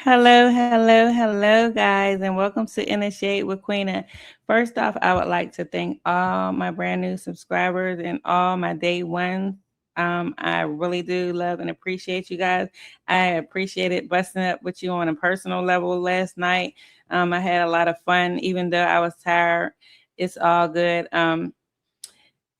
Hello, guys, and welcome to In the Shade with Queena. First off, I would like to thank all my brand new subscribers and all my day ones. I really do love and appreciate you guys. I appreciated busting up with you on a personal level last night. I had a lot of fun, even though I was tired. It's all good.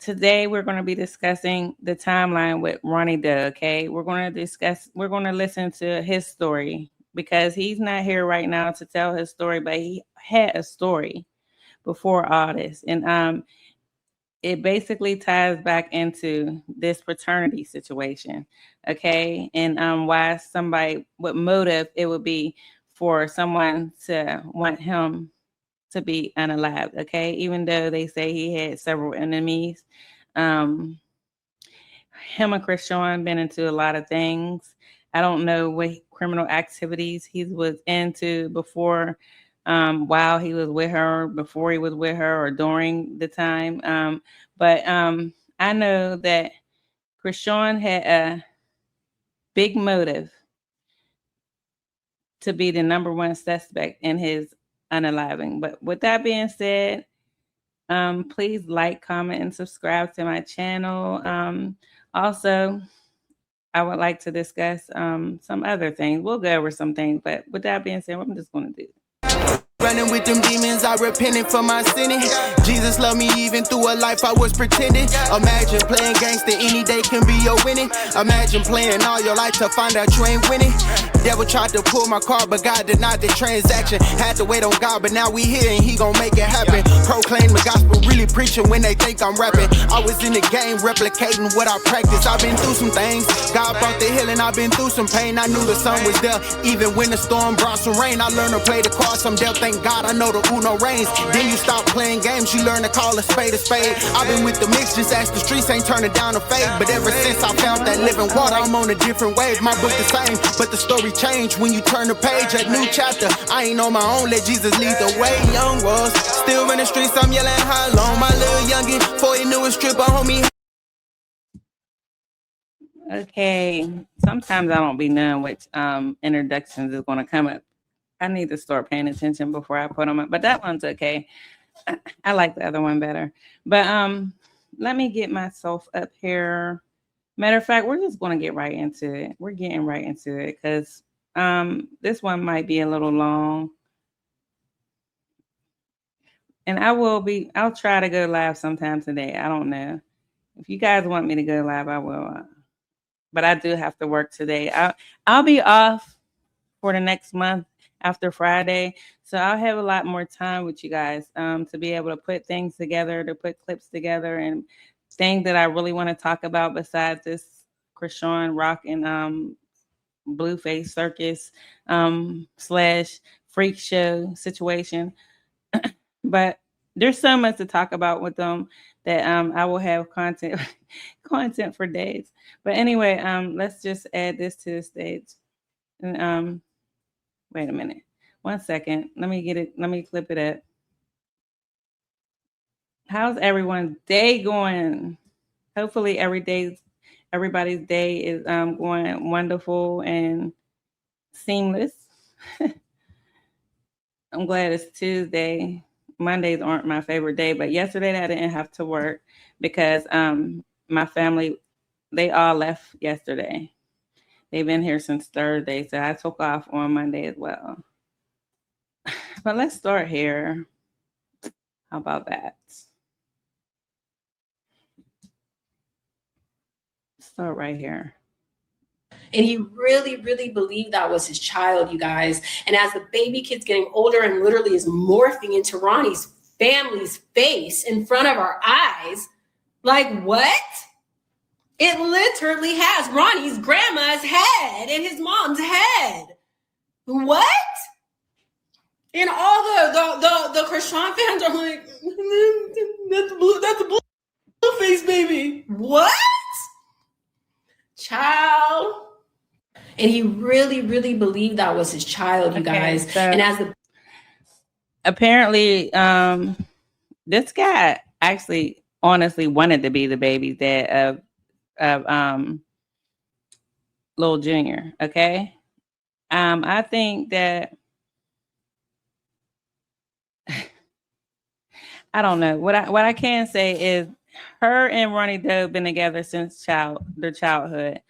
Today we're going to be discussing the timeline with Ronnie Doe. Okay, we're going to listen to his story because he's not here right now to tell his story, but he had a story before all this, and it basically ties back into this fraternity situation. Okay, and why somebody, what motive it would be for someone to want him to be unalived. Okay, even though they say he had several enemies. Um, Him and Christian been into a lot of things. I don't know what criminal activities he was into before, while he was with her, before he was with her, or during the time. But I know that Christian had a big motive to be the number one suspect in his unaliving. But with that being said, please like, comment, and subscribe to my channel. Also, I would like to discuss some other things. We'll go over some things, but with that being said, what I'm just going to do. Running with them demons, I repented for my sinning. Jesus loved me even through a life I was pretending. Imagine playing gangster, any day can be your winning. Imagine playing all your life to find out you ain't winning. Devil tried to pull my car, but God denied the transaction. Had to wait on God, but now we here and he gon' make it happen. Proclaim the gospel, really preaching when they think I'm rapping. I was in the game, replicating what I practiced. I've been through some things. God brought the healing, I've been through some pain. I knew the sun was there, even when the storm brought some rain. I learned to play the cards I'm dealt, thank God I know the Uno reigns. Then you stop playing games, you learn to call a spade a spade. I've been with the mix, just ask the streets, ain't turning down a fade. But ever since I found that living water, I'm on a different wave. My book the same, but the story changed when you turn the page. A new chapter, I ain't on my own, let Jesus lead the way. Young was still in the streets, I'm yelling how long. My little youngin', before he knew a stripper, homie. Okay, sometimes I don't be knowing which introductions is going to come up. I need to start paying attention before I put them up, but that one's okay. I like the other one better. But let me get myself up here. Matter of fact, we're just going to get right into it. We're getting right into it because this one might be a little long. And I'll try to go live sometime today. I don't know. If you guys want me to go live, I will. But I do have to work today. I'll be off for the next month after Friday. So I'll have a lot more time with you guys to be able to put things together, to put clips together and things that I really want to talk about besides this Krishan Rock and Blueface Circus slash freak show situation. But there's so much to talk about with them that I will have content content for days. But anyway, let's just add this to the stage. And wait a minute. 1 second. Let me get it. Let me clip it up. How's everyone's day going? Hopefully everybody's day is going wonderful and seamless. I'm glad it's Tuesday. Mondays aren't my favorite day, but yesterday I didn't have to work because my family, they all left yesterday. They've been here since Thursday, so I took off on Monday as well. But let's start here. How about that? Start right here. And he really, really believed that was his child, you guys. And as the baby kid's getting older and literally is morphing into Ronnie's family's face in front of our eyes, like what? It literally has Ronnie's grandma's head and his mom's head. What? And all the Christian fans are like, that's a blue face baby. What? Child. And he really, really believed that was his child, you guys. So and as the apparently, this guy actually honestly wanted to be the baby's dad of Lil Junior. Okay, I think that I don't know. What I can say is her and Ronnie Doe been together since their childhood.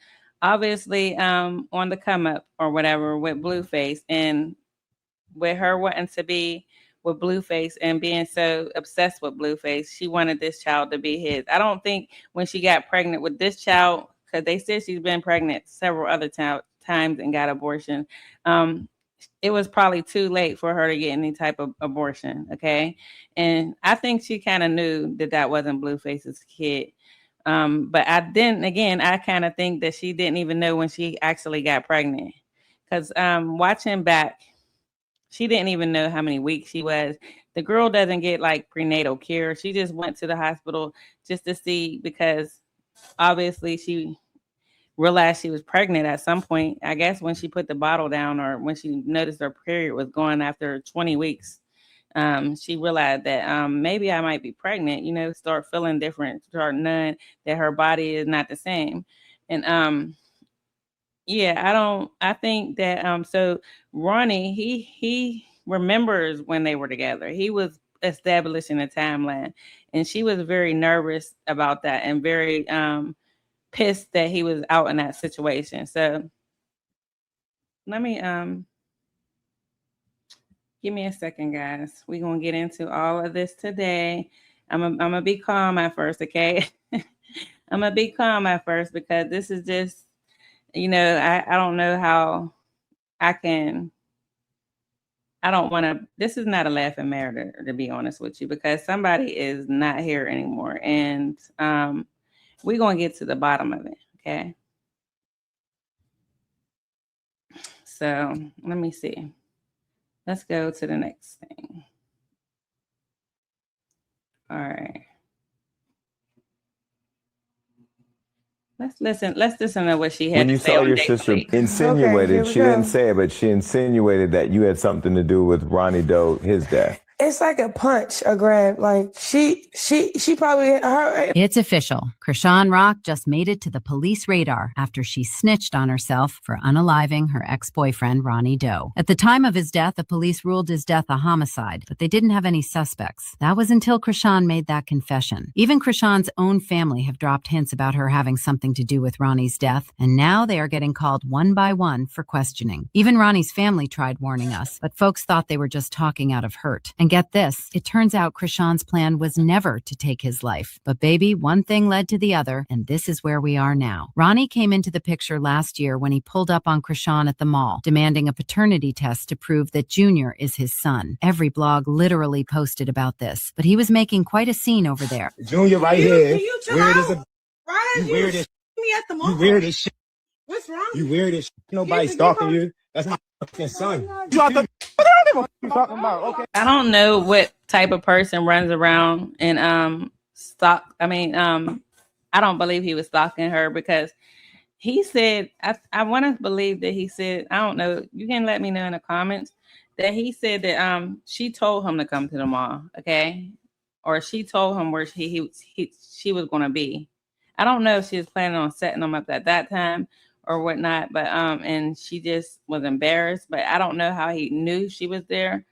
Obviously, on the come up or whatever with Blueface, and with her wanting to be with Blueface and being so obsessed with Blueface, she wanted this child to be his. I don't think when she got pregnant with this child, because they said she's been pregnant several other times and got abortion. It was probably too late for her to get any type of abortion. Okay. And I think she kind of knew that that wasn't Blueface's kid. But I kind of think that she didn't even know when she actually got pregnant. Because watching back, she didn't even know how many weeks she was. The girl doesn't get like prenatal care. She just went to the hospital just to see, because obviously she realized she was pregnant at some point. I guess when she put the bottle down, or when she noticed her period was going after 20 weeks, she realized that maybe I might be pregnant, start feeling different, start knowing that her body is not the same. And yeah, I think that so Ronnie, he remembers when they were together. He was establishing a timeline, and she was very nervous about that and very pissed that he was out in that situation. So let me give me a second, guys. We're gonna get into all of this today. I'm gonna be calm at first, okay? I'm gonna be calm at first, because this is just, I don't know how I can. I don't want to. This is not a laughing matter, to be honest with you, because somebody is not here anymore, and we're gonna get to the bottom of it, okay? So let me see. Let's go to the next thing. All right. Let's listen to what she had When to you say saw on your Date sister Week. insinuated, Okay, she here we didn't go. say it, but she insinuated that you had something to do with Ronnie Doe, his death. It's like a punch, a grab. Like she probably her. It's official. Krishan Rock just made it to the police radar after she snitched on herself for unaliving her ex-boyfriend, Ronnie Doe. At the time of his death, the police ruled his death a homicide, but they didn't have any suspects. That was until Krishan made that confession. Even Krishan's own family have dropped hints about her having something to do with Ronnie's death, and now they are getting called one by one for questioning. Even Ronnie's family tried warning us, but folks thought they were just talking out of hurt. And get this, it turns out Krishan's plan was never to take his life. But baby, one thing led to the other, and this is where we are now. Ronnie came into the picture last year when he pulled up on Krishan at the mall, demanding a paternity test to prove that Junior is his son. Every blog literally posted about this, but he was making quite a scene over there. Junior right here. You Weird as a Ryan, you weird as me at the mall. you weird as shit. What's wrong? You weird as shit. Nobody stalking you. That's my fucking son. I don't know what type of person runs around and stalk. I mean, I don't believe he was stalking her, because he said, I want to believe that he said, I don't know, you can let me know in the comments, that he said that she told him to come to the mall, okay? Or she told him where she was going to be. I don't know if she was planning on setting him up at that time or whatnot, but and she just was embarrassed. But I don't know how he knew she was there,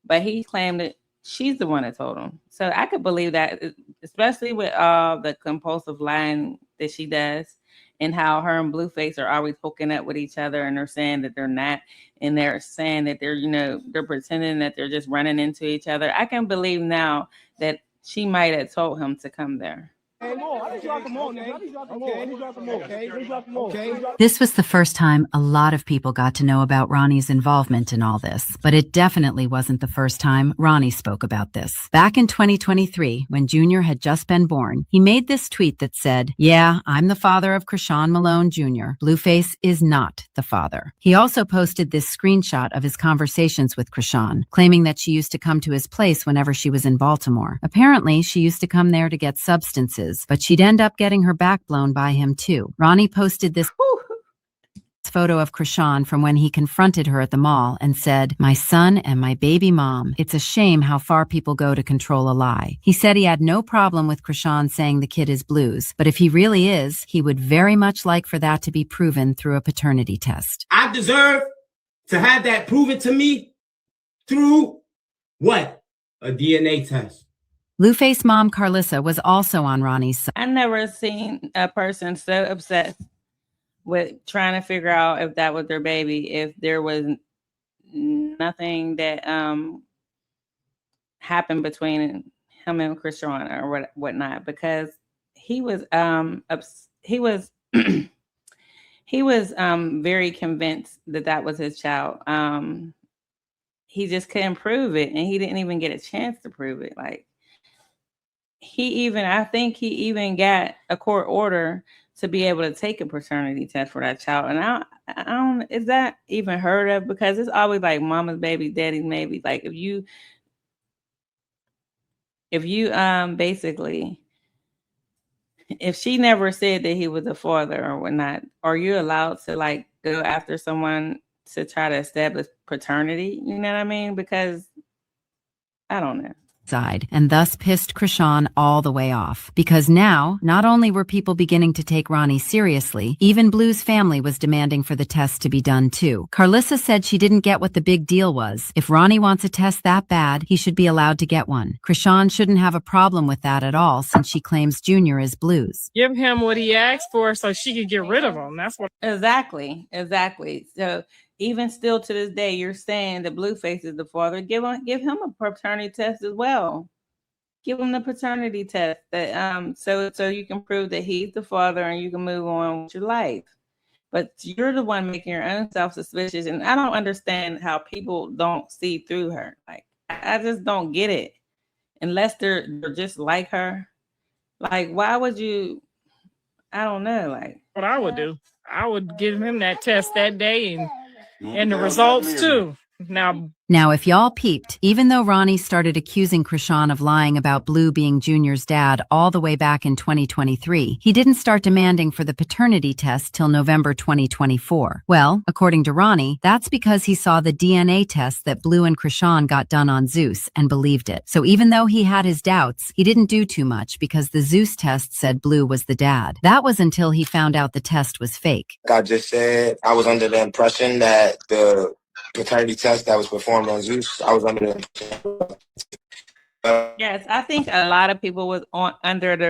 but he claimed that she's the one that told him. So I could believe that, especially with the compulsive lying that she does, and how her and Blueface are always hooking up with each other, and they're saying that they're not, and they're saying that they're, they're pretending that they're just running into each other. I can believe now that she might have told him to come there. This was the first time a lot of people got to know about Ronnie's involvement in all this, but it definitely wasn't the first time Ronnie spoke about this. Back in 2023, when Junior had just been born, he made this tweet that said, "Yeah, I'm the father of Krishan Malone Jr. Blueface is not the father." He also posted this screenshot of his conversations with Krishan, claiming that she used to come to his place whenever she was in Baltimore. Apparently, she used to come there to get substances, but she'd end up getting her back blown by him too. Ronnie posted this photo of Krishan from when he confronted her at the mall and said, "My son and my baby mom. It's a shame how far people go to control a lie." He said he had no problem with Krishan saying the kid is Blue's, but if he really is, he would very much like for that to be proven through a paternity test. I deserve to have that proven to me through what? A DNA test. Blueface mom Carlissa was also on Ronnie's side. I never seen a person so obsessed with trying to figure out if that was their baby, if there was nothing that happened between him and Krishan or whatnot, because he was he was very convinced that that was his child. He just couldn't prove it, and he didn't even get a chance to prove it. Like, I think he even got a court order to be able to take a paternity test for that child. And I don't, is that even heard of? Because it's always like mama's baby, daddy's baby. Like, if you basically, if she never said that he was a father or whatnot, are you allowed to like go after someone to try to establish paternity? You know what I mean? Because I don't know. Side, and thus pissed Krishan all the way off. Because now, not only were people beginning to take Ronnie seriously, even Blue's family was demanding for the test to be done too. Carlissa said she didn't get what the big deal was. If Ronnie wants a test that bad, he should be allowed to get one. Krishan shouldn't have a problem with that at all, since she claims Junior is Blue's. Give him what he asked for so she could get rid of him. That's what. Exactly. So even still to this day, you're saying that Blueface is the father. Give him a paternity test as well. Give him the paternity test that so you can prove that he's the father and you can move on with your life. But you're the one making your own self-suspicious, and I don't understand how people don't see through her. Like, I just don't get it. Unless they're just like her. Like, why would you? I don't know. Like, What I would do, I would give him that test that day and the results too. Now, if y'all peeped, even though Ronnie started accusing Krishan of lying about Blue being Junior's dad all the way back in 2023, he didn't start demanding for the paternity test till November 2024. Well, according to Ronnie, that's because he saw the DNA test that Blue and Krishan got done on Zeus and believed it. So even though he had his doubts, he didn't do too much because the Zeus test said Blue was the dad. That was until he found out the test was fake. Like I just said, I was under the impression that the paternity test that was performed on Zeus, I was under the yes, I think a lot of people was under the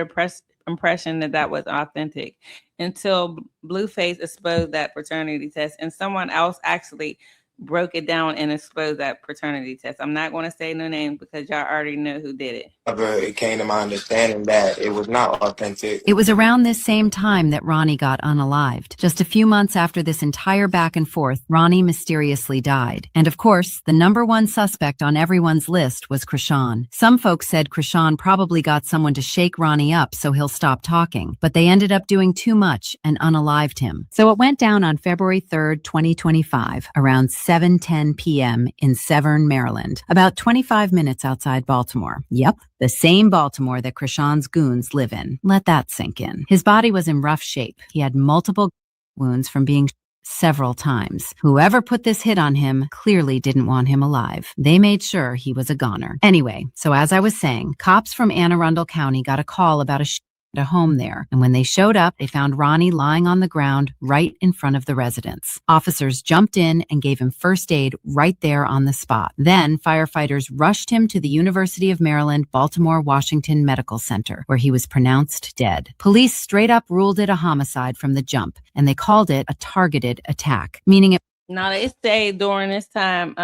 impression that was authentic until Blueface exposed that paternity test, and someone else actually broke it down and exposed that paternity test. I'm not going to say no names because y'all already know who did it. It came to my understanding that it was not authentic. It was around this same time that Ronnie got unalived. Just a few months after this entire back and forth, Ronnie mysteriously died. And of course, the number one suspect on everyone's list was Krishan. Some folks said Krishan probably got someone to shake Ronnie up so he'll stop talking, but they ended up doing too much and unalived him. So it went down on February 3rd, 2025, around 7:10 p.m. in Severn, Maryland, about 25 minutes outside Baltimore. Yep, the same Baltimore that Krishan's goons live in. Let that sink in. His body was in rough shape. He had multiple wounds from being several times. Whoever put this hit on him clearly didn't want him alive. They made sure he was a goner. Anyway, so as I was saying, cops from Anne Arundel County got a call about a home there, and when they showed up, they found Ronnie lying on the ground right in front of the residence. Officers jumped in and gave him first aid right there on the spot. Then firefighters rushed him to the University of Maryland, Baltimore, Washington Medical Center, where he was pronounced dead. Police straight up ruled it a homicide from the jump, and they called it a targeted attack, meaning it. Now, they say during this time,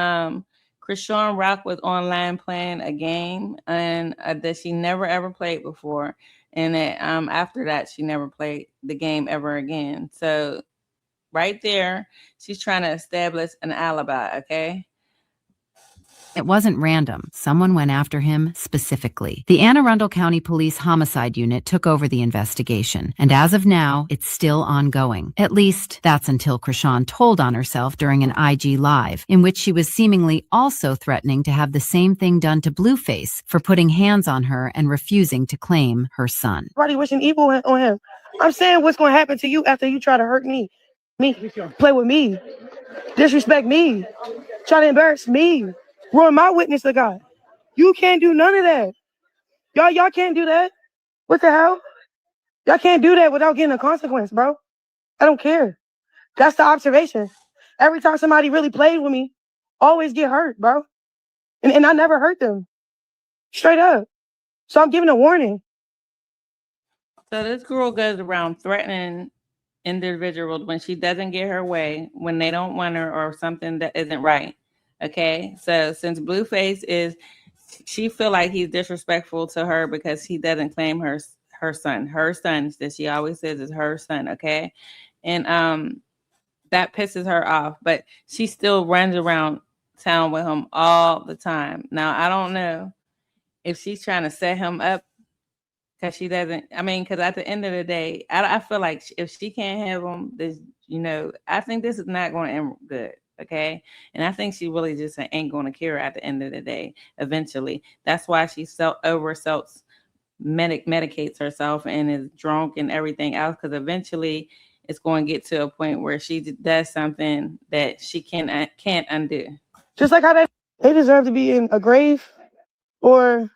Krishan Rock was online playing a game and that she never ever played before. And that after that, she never played the game ever again. So right there, she's trying to establish an alibi, okay? It wasn't random. Someone went after him specifically. The Anne Arundel County Police Homicide Unit took over the investigation, and as of now, it's still ongoing. At least, that's until Krishan told on herself during an IG Live, in which she was seemingly also threatening to have the same thing done to Blueface for putting hands on her and refusing to claim her son. Everybody wishing evil on him. I'm saying what's going to happen to you after you try to hurt me. Play with me. Disrespect me. Try to embarrass me. Ruin my witness to God. You can't do none of that. Y'all can't do that. What the hell? Y'all can't do that without getting a consequence, bro. I don't care. That's the observation. Every time somebody really played with me, always get hurt, bro. And I never hurt them. Straight up. So I'm giving a warning. So this girl goes around threatening individuals when she doesn't get her way, when they don't want her or something that isn't right. Okay. So since Blueface is, she feel like he's disrespectful to her because he doesn't claim her son that she always says is her son. Okay. And that pisses her off, but she still runs around town with him all the time. Now I don't know if she's trying to set him up because she doesn't. I mean, because at the end of the day, I feel like if she can't have him, this, I think this is not going to end good. Okay, and I think she really just ain't going to care at the end of the day. Eventually, that's why she medicates herself and is drunk and everything else. Because eventually, it's going to get to a point where she does something that she can't undo. Just like how they deserve to be in a grave or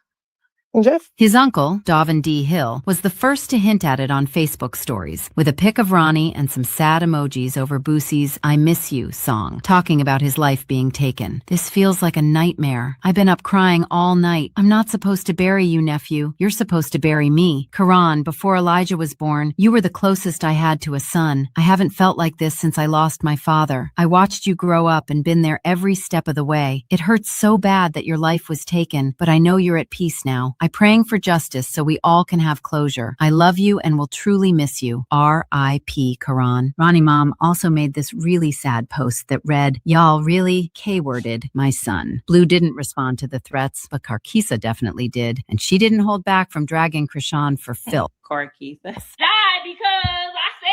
his uncle, Davin D. Hill, was the first to hint at it on Facebook stories, with a pic of Ronnie and some sad emojis over Boosie's I Miss You song, talking about his life being taken. This feels like a nightmare. I've been up crying all night. I'm not supposed to bury you, nephew. You're supposed to bury me. Karan, before Elijah was born, you were the closest I had to a son. I haven't felt like this since I lost my father. I watched you grow up and been there every step of the way. It hurts so bad that your life was taken, but I know you're at peace now. I'm praying for justice so we all can have closure. I love you and will truly miss you. R.I.P. Karan. Ronnie Mom also made this really sad post that read, y'all really K-worded my son. Blue didn't respond to the threats, but Karkisa definitely did, and she didn't hold back from dragging Krishan for filth. Karkisa died because I said,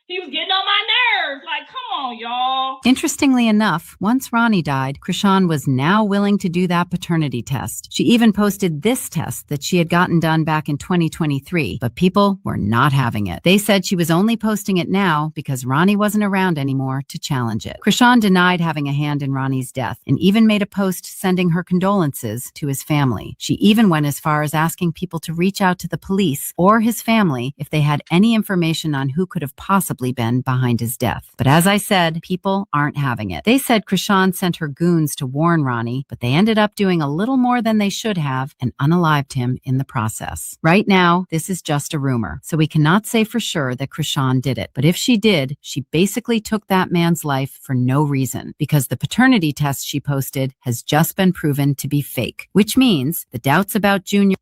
he was getting on my nerves. Like, come on, y'all. Interestingly enough, once Ronnie died, Krishan was now willing to do that paternity test. She even posted this test that she had gotten done back in 2023, but people were not having it. They said she was only posting it now because Ronnie wasn't around anymore to challenge it. Krishan denied having a hand in Ronnie's death and even made a post sending her condolences to his family. She even went as far as asking people to reach out to the police or his family if they had any information on who could have possibly been behind his death. But as I said, people aren't having it. They said Krishan sent her goons to warn Ronnie, but they ended up doing a little more than they should have and unalived him in the process. Right now, this is just a rumor, so we cannot say for sure that Krishan did it. But if she did, she basically took that man's life for no reason, because the paternity test she posted has just been proven to be fake, which means the doubts about Junior.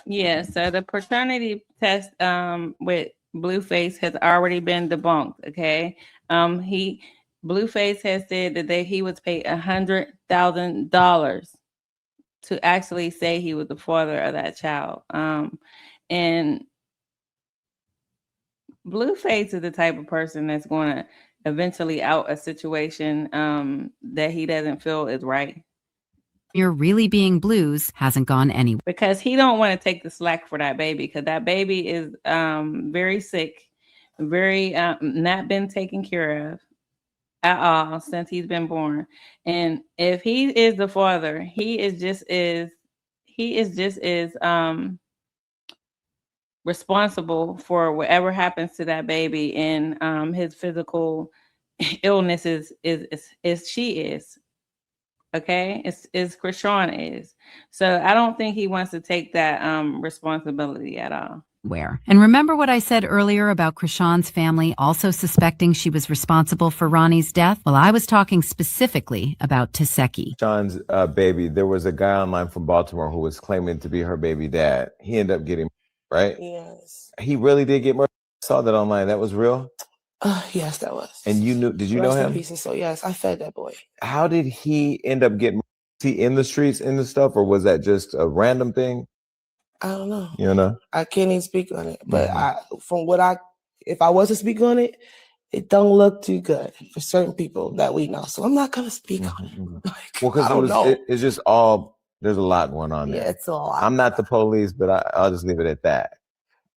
Yeah, so the paternity test with Blueface has already been debunked. Okay, Blueface has said that he was paid $100,000 to actually say he was the father of that child. And Blueface is the type of person that's going to eventually out a situation that he doesn't feel is right. You're really being Blues hasn't gone anywhere because he don't want to take the slack for that baby, because that baby is very sick, very not been taken care of at all since he's been born. And if he is the father, he is just as responsible for whatever happens to that baby, and his physical illness is she is. Okay, it's Krishan is. So I don't think he wants to take that responsibility at all. Where? And remember what I said earlier about Krishan's family also suspecting she was responsible for Ronnie's death? Well, I was talking specifically about Taseki. Krishan's baby, there was a guy online from Baltimore who was claiming to be her baby dad. He ended up getting murdered, right? Yes. He really did get murdered. I saw that online. That was real? Yes, that was. And you knew? Did you know him? So yes, I fed that boy. How did he end up getting? Was he in the streets in the stuff, or was that just a random thing? I don't know. You know, I can't even speak on it. But if I was to speak on it, it don't look too good for certain people that we know. So I'm not gonna speak on it. Well, because it's just all. There's a lot going on there. Yeah, it's a lot. I'm not the police, but I'll just leave it at that.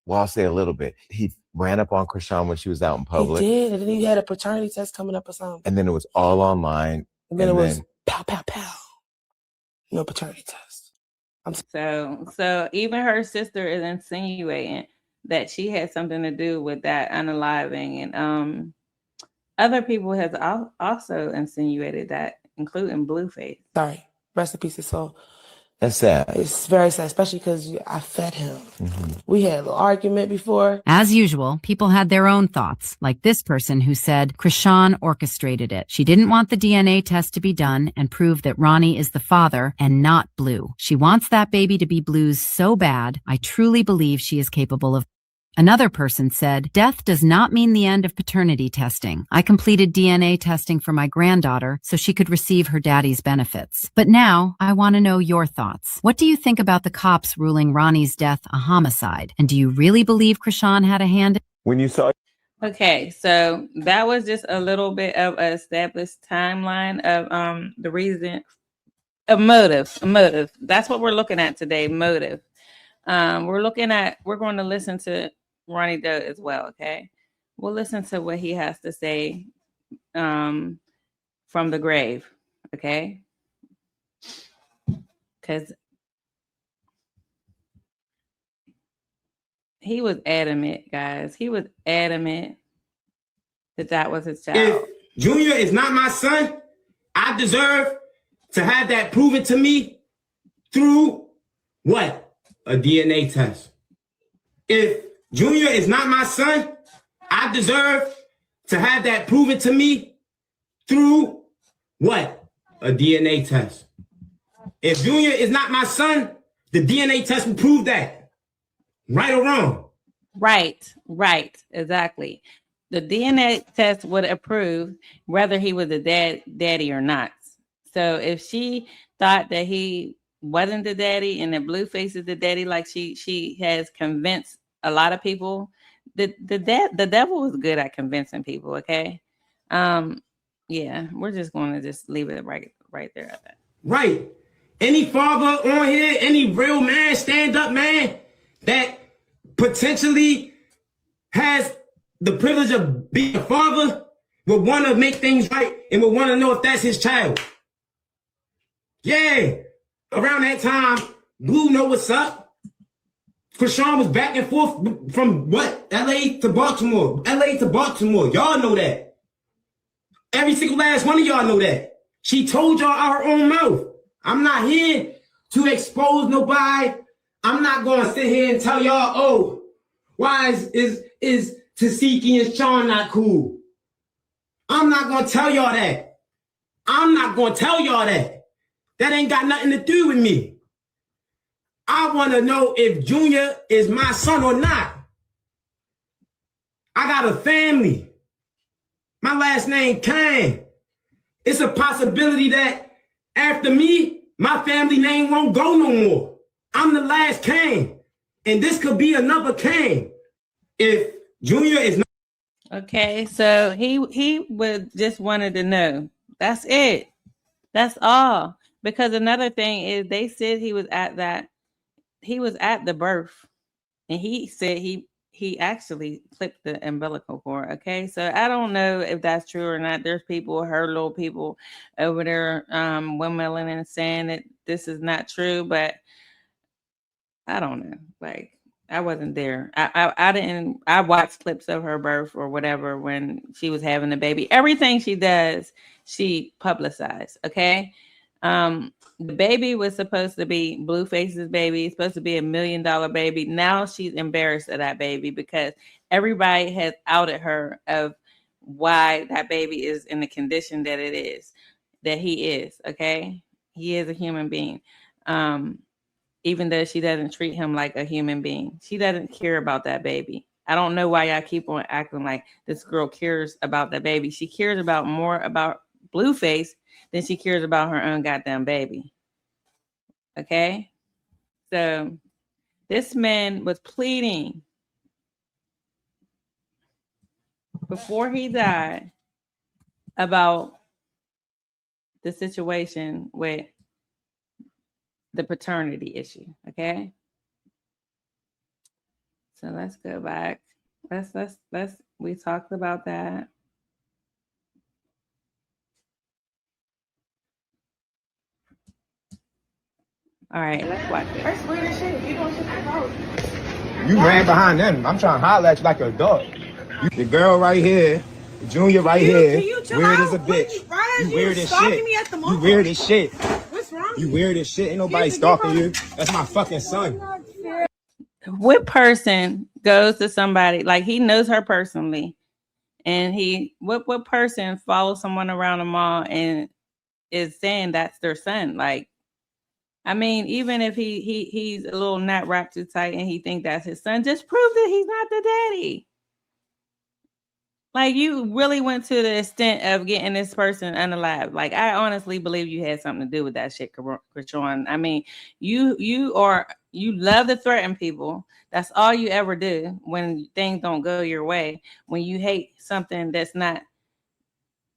Well, I'll say a little bit. He ran up on Krishan when she was out in public. He did, and then he had a paternity test coming up or something. And then it was all online. And then it was pow, pow, pow. No paternity test. So even her sister is insinuating that she had something to do with that unaliving, and Other people has also insinuated that, including Blueface. Sorry. Rest in peace, his soul. That's sad. It's very sad, especially because I fed him. We had a little argument before. As usual, people had their own thoughts, like this person who said Krishan orchestrated it. She didn't want the DNA test to be done and prove that Ronnie is the father and not Blue. She wants that baby to be Blue's so bad, I truly believe she is capable of. Another person said, death does not mean the end of paternity testing. I completed DNA testing for my granddaughter so she could receive her daddy's benefits. But now, I want to know your thoughts. What do you think about the cops ruling Ronnie's death a homicide? And do you really believe Krishan had a hand? When you saw Okay, so that was just a little bit of an established timeline of the reason of motive. That's what we're looking at today, motive. We're going to listen to Ronnie Doe as well, okay? We'll listen to what he has to say from the grave, okay? Because he was adamant, guys. He was adamant that was his child. If Junior is not my son, I deserve to have that proven to me through what? A DNA test. If Junior is not my son, I deserve to have that proven to me through what? A DNA test. If Junior is not my son, the DNA test will prove that. Right or wrong? Right, exactly. The DNA test would approve whether he was a daddy or not. So if she thought that he wasn't the daddy and that Blueface is the daddy, like she has convinced a lot of people, the devil was good at convincing people. Okay, yeah, we're just going to just leave it right there at that. Right. Any father on here, any real man, stand up man that potentially has the privilege of being a father would want to make things right and would want to know if that's his child. Yeah. Around that time, Blue know what's up. Krishan was back and forth from what? LA to Baltimore. LA to Baltimore. Y'all know that. Every single last one of y'all know that. She told y'all out her own mouth. I'm not here to expose nobody. I'm not going to sit here and tell y'all, oh, why is Tasiki and Sean not cool? I'm not going to tell y'all that. I'm not going to tell y'all that. That ain't got nothing to do with me. I want to know if Junior is my son or not. I got a family. My last name Kane. It's a possibility that after me, my family name won't go no more. I'm the last Kane. And this could be another Kane. If Junior is not. Okay, so he would just wanted to know. That's it. That's all. Because another thing is they said he was at the birth, and he said he actually clipped the umbilical cord. Okay, so I don't know if that's true or not. There's people, her little people over there, windmilling and saying that this is not true, but I don't know. Like, I wasn't there. I watched clips of her birth or whatever when she was having the baby. Everything she does, she publicized. Okay. The baby was supposed to be Blueface's baby. It's supposed to be $1 million baby. Now she's embarrassed of that baby because everybody has outed her of why that baby is in the condition that it is, that he is. Okay. He is a human being. Even though she doesn't treat him like a human being, she doesn't care about that baby. I don't know why y'all keep on acting like this girl cares about that baby. She cares about more about Blueface than she cares about her own goddamn baby. Okay? So this man was pleading before he died about the situation with the paternity issue. Okay? So let's go back. Let's we talked about that. All right, let's watch it. That's weird as shit. You doing shit about. You ran behind them. I'm trying to holler at you like a dog. The girl right here Junior right Can here. you chill Weird out? as a bitch. Why You weird as shit. me at the mall? You weird as shit. What's wrong? You weird as shit. Ain't nobody stalking you. That's my fucking son. What person goes to somebody like he knows her personally, and what person follows someone around the mall and is saying that's their son? Like, I mean, even if he's a little not wrapped too tight and he think that's his son, just prove that he's not the daddy. Like, you really went to the extent of getting this person unalive. Like, I honestly believe you had something to do with that shit, Krishan. I mean, you love to threaten people. That's all you ever do when things don't go your way. When you hate something that's not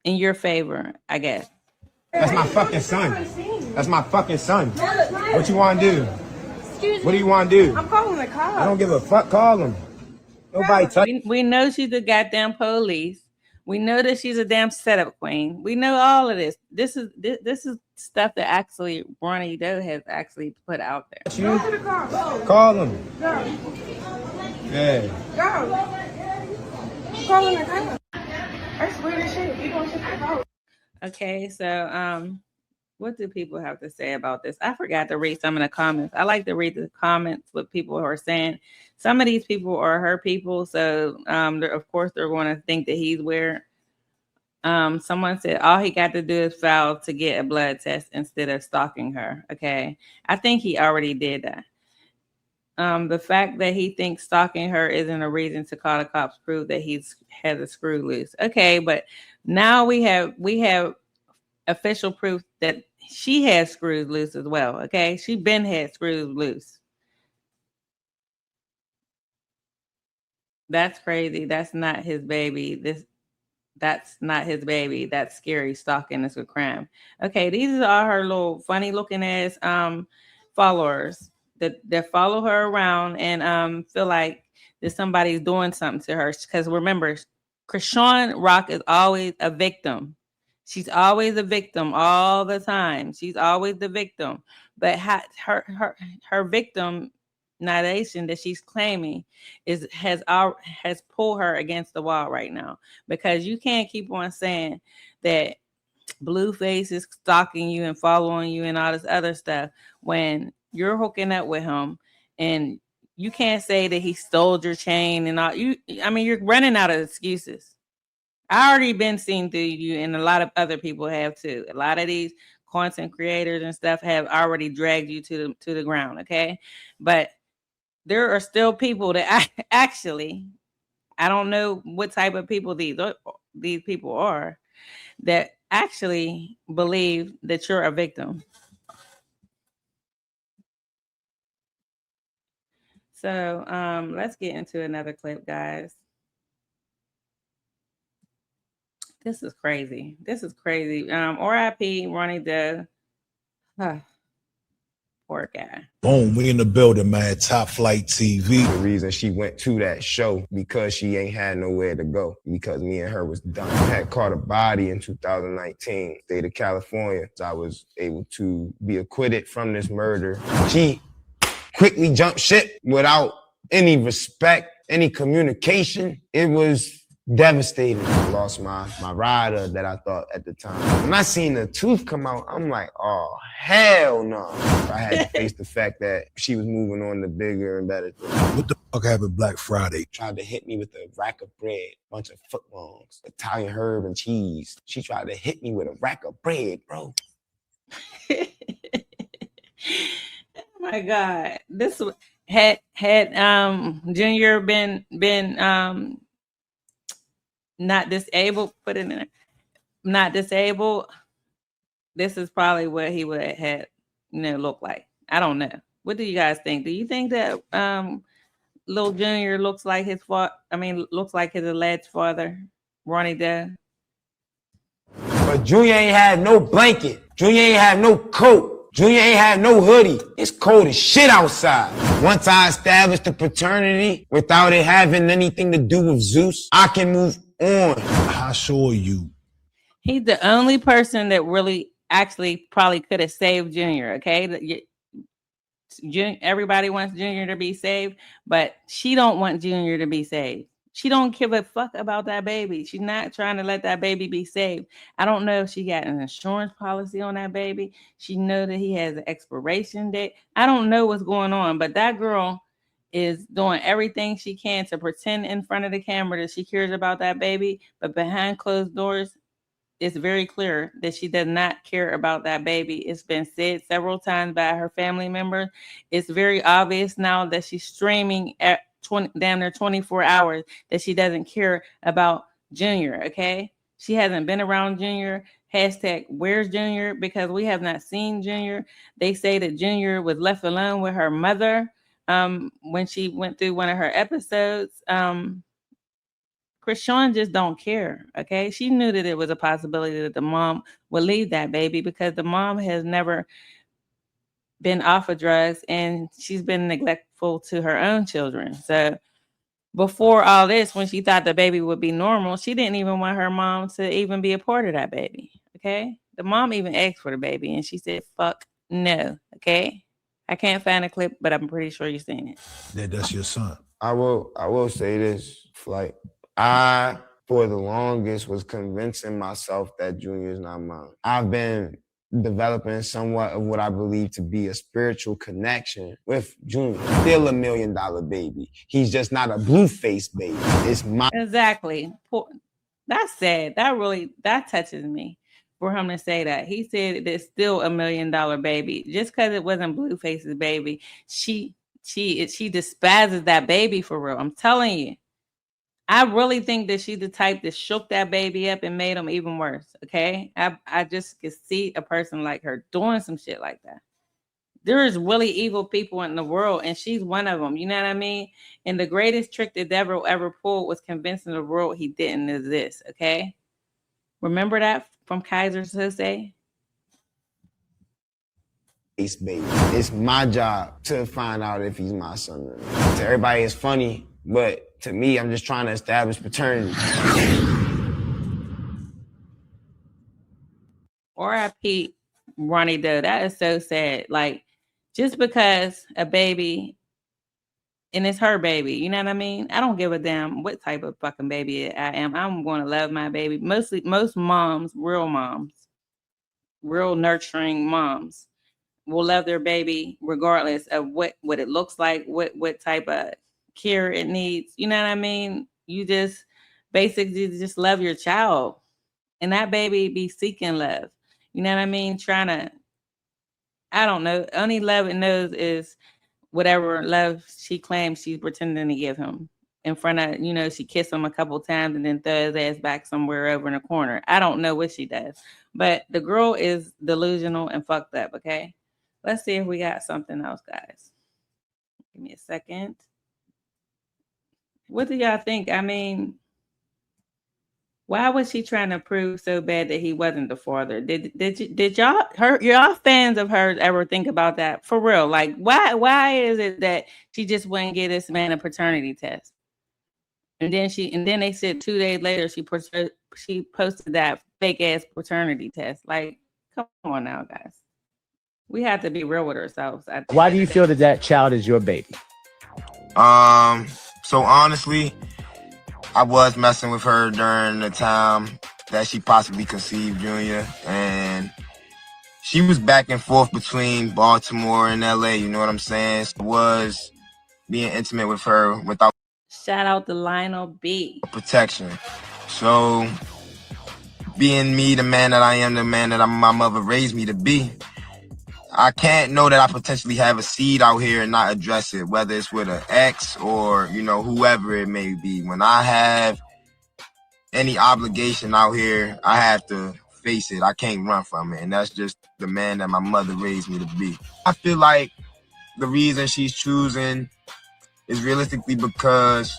in your favor, I guess. That's my fucking son. That's my fucking son. What you want to do? What do you want to do? I'm calling the cops. I don't give a fuck. Call him. Nobody touch. We know she's the goddamn police. We know that she's a damn setup queen. We know all of this. This is stuff that actually Ronnie Doe has actually put out there. You? Call him. Go. Yeah. Go. I'm calling the cops. That's weird as shit. You don't shit the cops. Okay, so what do people have to say about this? I forgot to read some of the comments. I like to read the comments what people are saying. Some of these people are her people, so of course they're going to think that he's weird. Someone said all he got to do is file to get a blood test instead of stalking her. Okay, I think he already did that. The fact that he thinks stalking her isn't a reason to call the cops prove that he has a screw loose. Okay, but now we have official proof that she has screws loose as well. Okay, she been had screws loose. That's crazy. That's not his baby. That's not his baby. That's scary. Stalking is a crime. Okay, these are her little funny looking ass followers that follow her around and feel like that somebody's doing something to her. Because remember, Krishan Rock is always a victim. She's always a victim all the time. She's always the victim. But her victim nation that she's claiming has pulled her against the wall right now, because you can't keep on saying that Blueface is stalking you and following you and all this other stuff when you're hooking up with him, and you can't say that he stole your chain and all. I mean, you're running out of excuses. I already been seen through you, and a lot of other people have too. A lot of these content creators and stuff have already dragged you to the ground. Okay, but there are still people that actually, I don't know what type of people these people are, that actually believe that you're a victim. So let's get into another clip, guys. This is crazy. This is crazy. R.I.P. Ronnie Doe. Poor guy. Boom, we in the building, man. Top Flight TV. The reason she went to that show because she ain't had nowhere to go, because me and her was done. I had caught a body in 2019, state of California. I was able to be acquitted from this murder. She quickly jumped ship without any respect, any communication. It was devastating. I lost my rider that I thought at the time. When I seen the tooth come out, I'm like, oh, hell no. I had to face the fact that she was moving on to bigger and better things. What the fuck happened Black Friday? Tried to hit me with a rack of bread, bunch of footlongs, Italian herb and cheese. She tried to hit me with a rack of bread, bro. Oh my God. This had Junior been not disabled, put it in there, not disabled, this is probably what he would have look like. I don't know. What do you guys think? Do you think that little Junior looks like his looks like his alleged father, Ronnie Doe? But Junior ain't had no blanket. Junior ain't had no coat. Junior ain't had no hoodie. It's cold as shit outside. Once I established the paternity without it having anything to do with Zeus, I can move on. How sure are you? He's the only person that really actually probably could have saved Junior. Okay, everybody wants Junior to be saved, but she don't want Junior to be saved. She don't give a fuck about that baby. She's not trying to let that baby be saved. I don't know if she got an insurance policy on that baby. She know that he has an expiration date. I don't know what's going on, but that girl is doing everything she can to pretend in front of the camera that she cares about that baby, but behind closed doors, it's very clear that she does not care about that baby. It's been said several times by her family members. It's very obvious now that she's streaming at damn near 24 hours that she doesn't care about Junior, okay? She hasn't been around Junior. Hashtag where's Junior? Because we have not seen Junior. They say that Junior was left alone with her mother when she went through one of her episodes. Krishan just don't care, okay? She knew that it was a possibility that the mom would leave that baby because the mom has never been off of drugs and she's been neglectful to her own children. So before all this, when she thought the baby would be normal, she didn't even want her mom to even be a part of that baby, okay? The mom even asked for the baby and she said, fuck no, okay? I can't find a clip, but I'm pretty sure you've seen it. That's your son. I will say this, like, I, for the longest, was convincing myself that Junior is not mine. I've been developing somewhat of what I believe to be a spiritual connection with Junior. Still $1 million baby. He's just not a blue-faced baby. It's my... Exactly. That's sad. That touches me for him to say that. He said it's still $1 million baby. Just because it wasn't Blueface's baby, she despises that baby for real. I'm telling you. I really think that she's the type that shook that baby up and made him even worse. Okay. I just could see a person like her doing some shit like that. There is really evil people in the world, and she's one of them. You know what I mean? And the greatest trick the devil ever pulled was convincing the world he didn't exist. Okay. Remember that from Kaiser Sose? Baby. It's my job to find out if he's my son or not. To everybody, it's funny, but to me, I'm just trying to establish paternity. R.I.P. Ronnie Doe. That is so sad. Like, just because a baby, and it's her baby, you know what I mean? I don't give a damn what type of fucking baby I am. I'm going to love my baby. Most moms, real nurturing moms, will love their baby regardless of what it looks like, what type of care it needs. You know what I mean? You just basically just love your child, and that baby be seeking love. You know what I mean? Trying to, I don't know. Only love it knows is whatever love she claims she's pretending to give him in front of, she kissed him a couple times and then throw his ass back somewhere over in a corner. I don't know what she does, but the girl is delusional and fucked up. Okay. Let's see if we got something else, guys. Give me a second. What do y'all think? I mean, why was she trying to prove so bad that he wasn't the father? Did y'all fans of hers ever think about that for real? Like, why is it that she just wouldn't give this man a paternity test? And then they said 2 days later she posted that fake ass paternity test. Like, come on now, guys. We have to be real with ourselves. Why do you feel that child is your baby? So honestly, I was messing with her during the time that she possibly conceived Junior, and she was back and forth between Baltimore and LA, you know what I'm saying? So I was being intimate with her without shout out to Lionel B. protection. So being me, the man that I am, the man that my mother raised me to be, I can't know that I potentially have a seed out here and not address it, whether it's with an ex or, whoever it may be. When I have any obligation out here, I have to face it. I can't run from it. And that's just the man that my mother raised me to be. I feel like the reason she's choosing is realistically because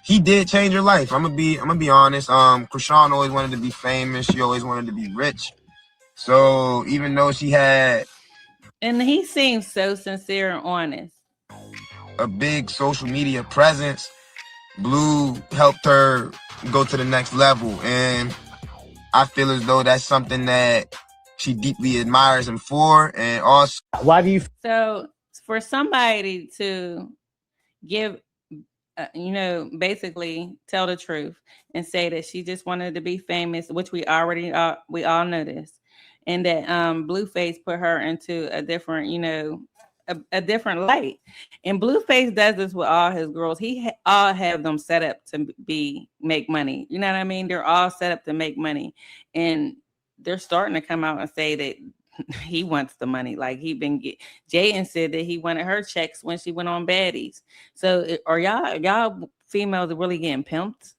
he did change her life. I'm gonna be honest. Krishan always wanted to be famous. She always wanted to be rich. So even though she had, and he seems so sincere and honest, a big social media presence, Blue helped her go to the next level. And I feel as though that's something that she deeply admires him for. And also, why do you? So for somebody to give basically tell the truth and say that she just wanted to be famous, which we all know this, and that Blueface put her into a different, a different light. And Blueface does this with all his girls. All have them set up to make money. You know what I mean? They're all set up to make money, and they're starting to come out and say that he wants the money. Like Jaden said that he wanted her checks when she went on Baddies. So are y'all females really getting pimped?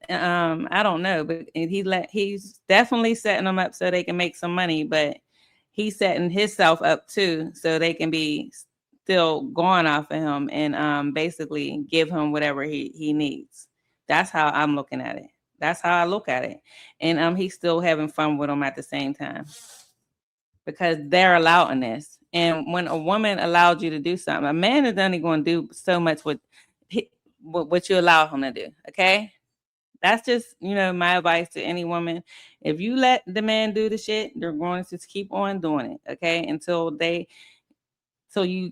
I don't know, but he's definitely setting them up so they can make some money, but he's setting himself up too so they can be still going off of him and basically give him whatever he needs. That's how I'm looking at it. That's how I look at it. And he's still having fun with them at the same time because they're allowing this. And when a woman allowed you to do something, a man is only going to do so much with what you allow him to do. Okay. That's just, my advice to any woman. If you let the man do the shit, they're going to just keep on doing it. Okay. Until you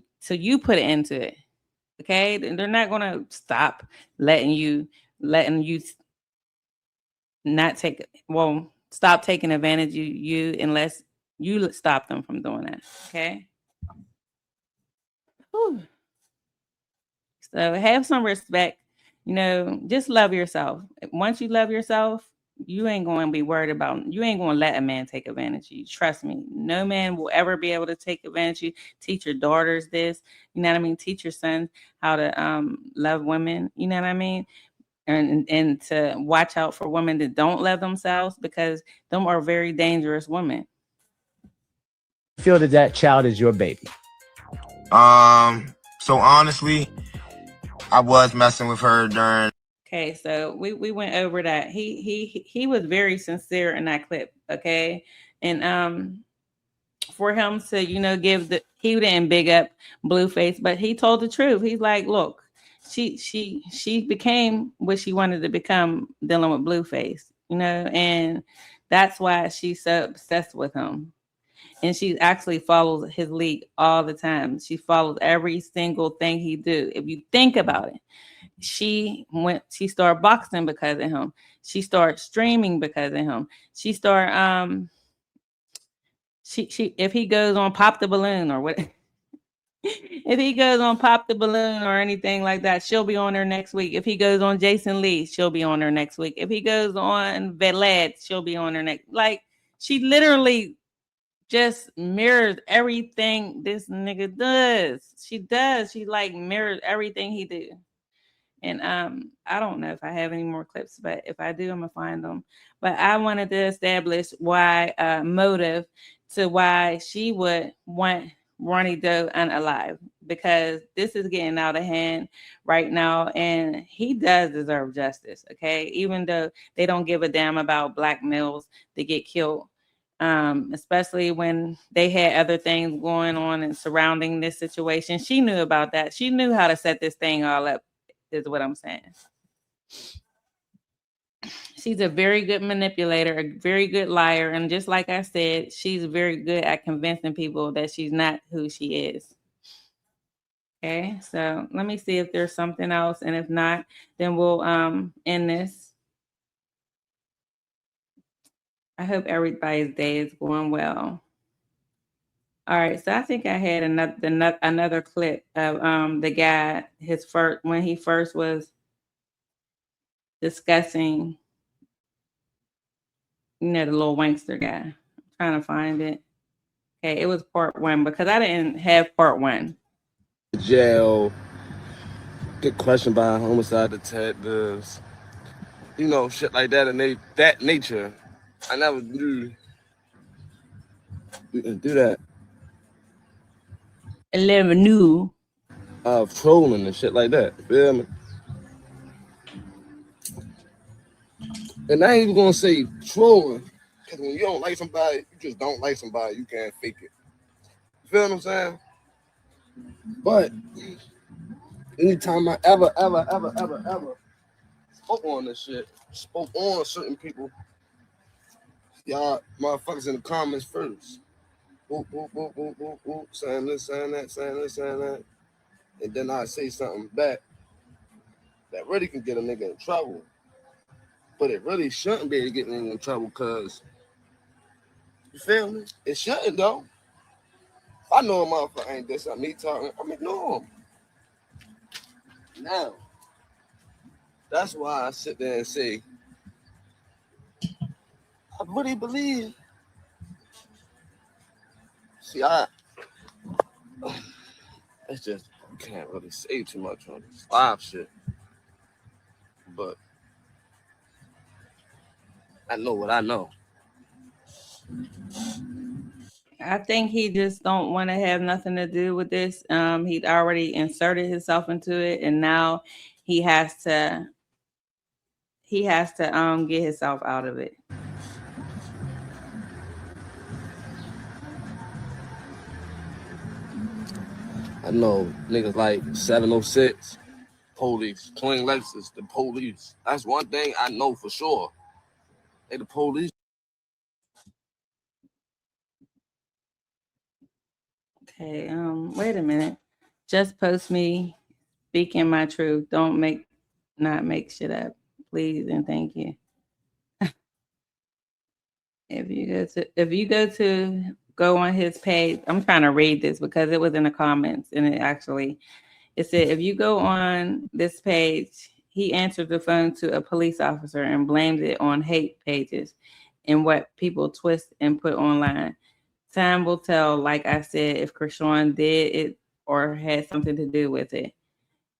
put it into it. Okay. They're not going to stop letting you not take, stop taking advantage of you unless you stop them from doing that. Okay. Whew. So have some respect, just love yourself. Once you love yourself, you ain't going to be worried you ain't going to let a man take advantage of you. Trust me. No man will ever be able to take advantage of you. Teach your daughters this, you know what I mean? Teach your sons how to love women, you know what I mean? And to watch out for women that don't love themselves because them are very dangerous women. Feel that child is your baby. So honestly, I was messing with her during. Okay, so we went over that. He was very sincere in that clip. Okay, and for him to he didn't big up Blueface, but he told the truth. He's like, look, she became what she wanted to become dealing with Blueface, and that's why she's so obsessed with him. And she actually follows his lead all the time. She follows every single thing he do. If you think about it, she started boxing because of him. She started streaming because of him. She started she if he goes on Pop the Balloon or what if he goes on Pop the Balloon or anything like that, she'll be on there next week. If he goes on Jason Lee, she'll be on there next week. If he goes on Veled, she'll be on there next. Like she literally just mirrors everything this nigga does. She does. She like mirrors everything he do. And I don't know if I have any more clips, but if I do, I'm gonna find them. But I wanted to establish why motive to why she would want Ronnie Doe unalive because this is getting out of hand right now, and he does deserve justice. Okay, even though they don't give a damn about black males that get killed. Especially when they had other things going on and surrounding this situation. She knew about that. She knew how to set this thing all up, is what I'm saying. She's a very good manipulator, a very good liar. And just like I said, she's very good at convincing people that she's not who she is. Okay, so let me see if there's something else. And if not, then we'll end this. I hope everybody's day is going well. All right, so I think I had another clip of the guy when he first was discussing, the little wankster guy. I'm trying to find it. Okay, it was part 1 because I didn't have part 1. Jail, get questioned by homicide detectives, shit like that, and that nature. I never do that. I never knew of trolling and shit like that. Feel me? And I ain't even gonna say trolling, because when you don't like somebody, you just don't like somebody. You can't fake it. You feel what I'm saying? But anytime I ever spoke on this shit, spoke on certain people, y'all motherfuckers in the comments first. Boop, boop, boop, boop, boop, boop, saying this, saying that, saying this, saying that. And then I say something back. that really can get a nigga in trouble. But it really shouldn't be getting a nigga in trouble because, you feel me? It shouldn't, though. If I know a motherfucker ain't this, I'm me talking, I'm ignore him. Now, that's why I sit there and say, I really believe. See, it's just, you can't really say too much on this live shit. But I know what I know. I think he just don't want to have nothing to do with this. He'd already inserted himself into it, and now he has to get himself out of it. I know niggas like 706, police, Twin Lexus, the police. That's one thing I know for sure. They the police. Okay, wait a minute. Just post me speaking my truth. Don't not make shit up, please and thank you. If you go on his page, I'm trying to read this because it was in the comments and it said if you go on this page, he answered the phone to a police officer and blamed it on hate pages and what people twist and put online. Time will tell, like I said, if Krishan did it or had something to do with it.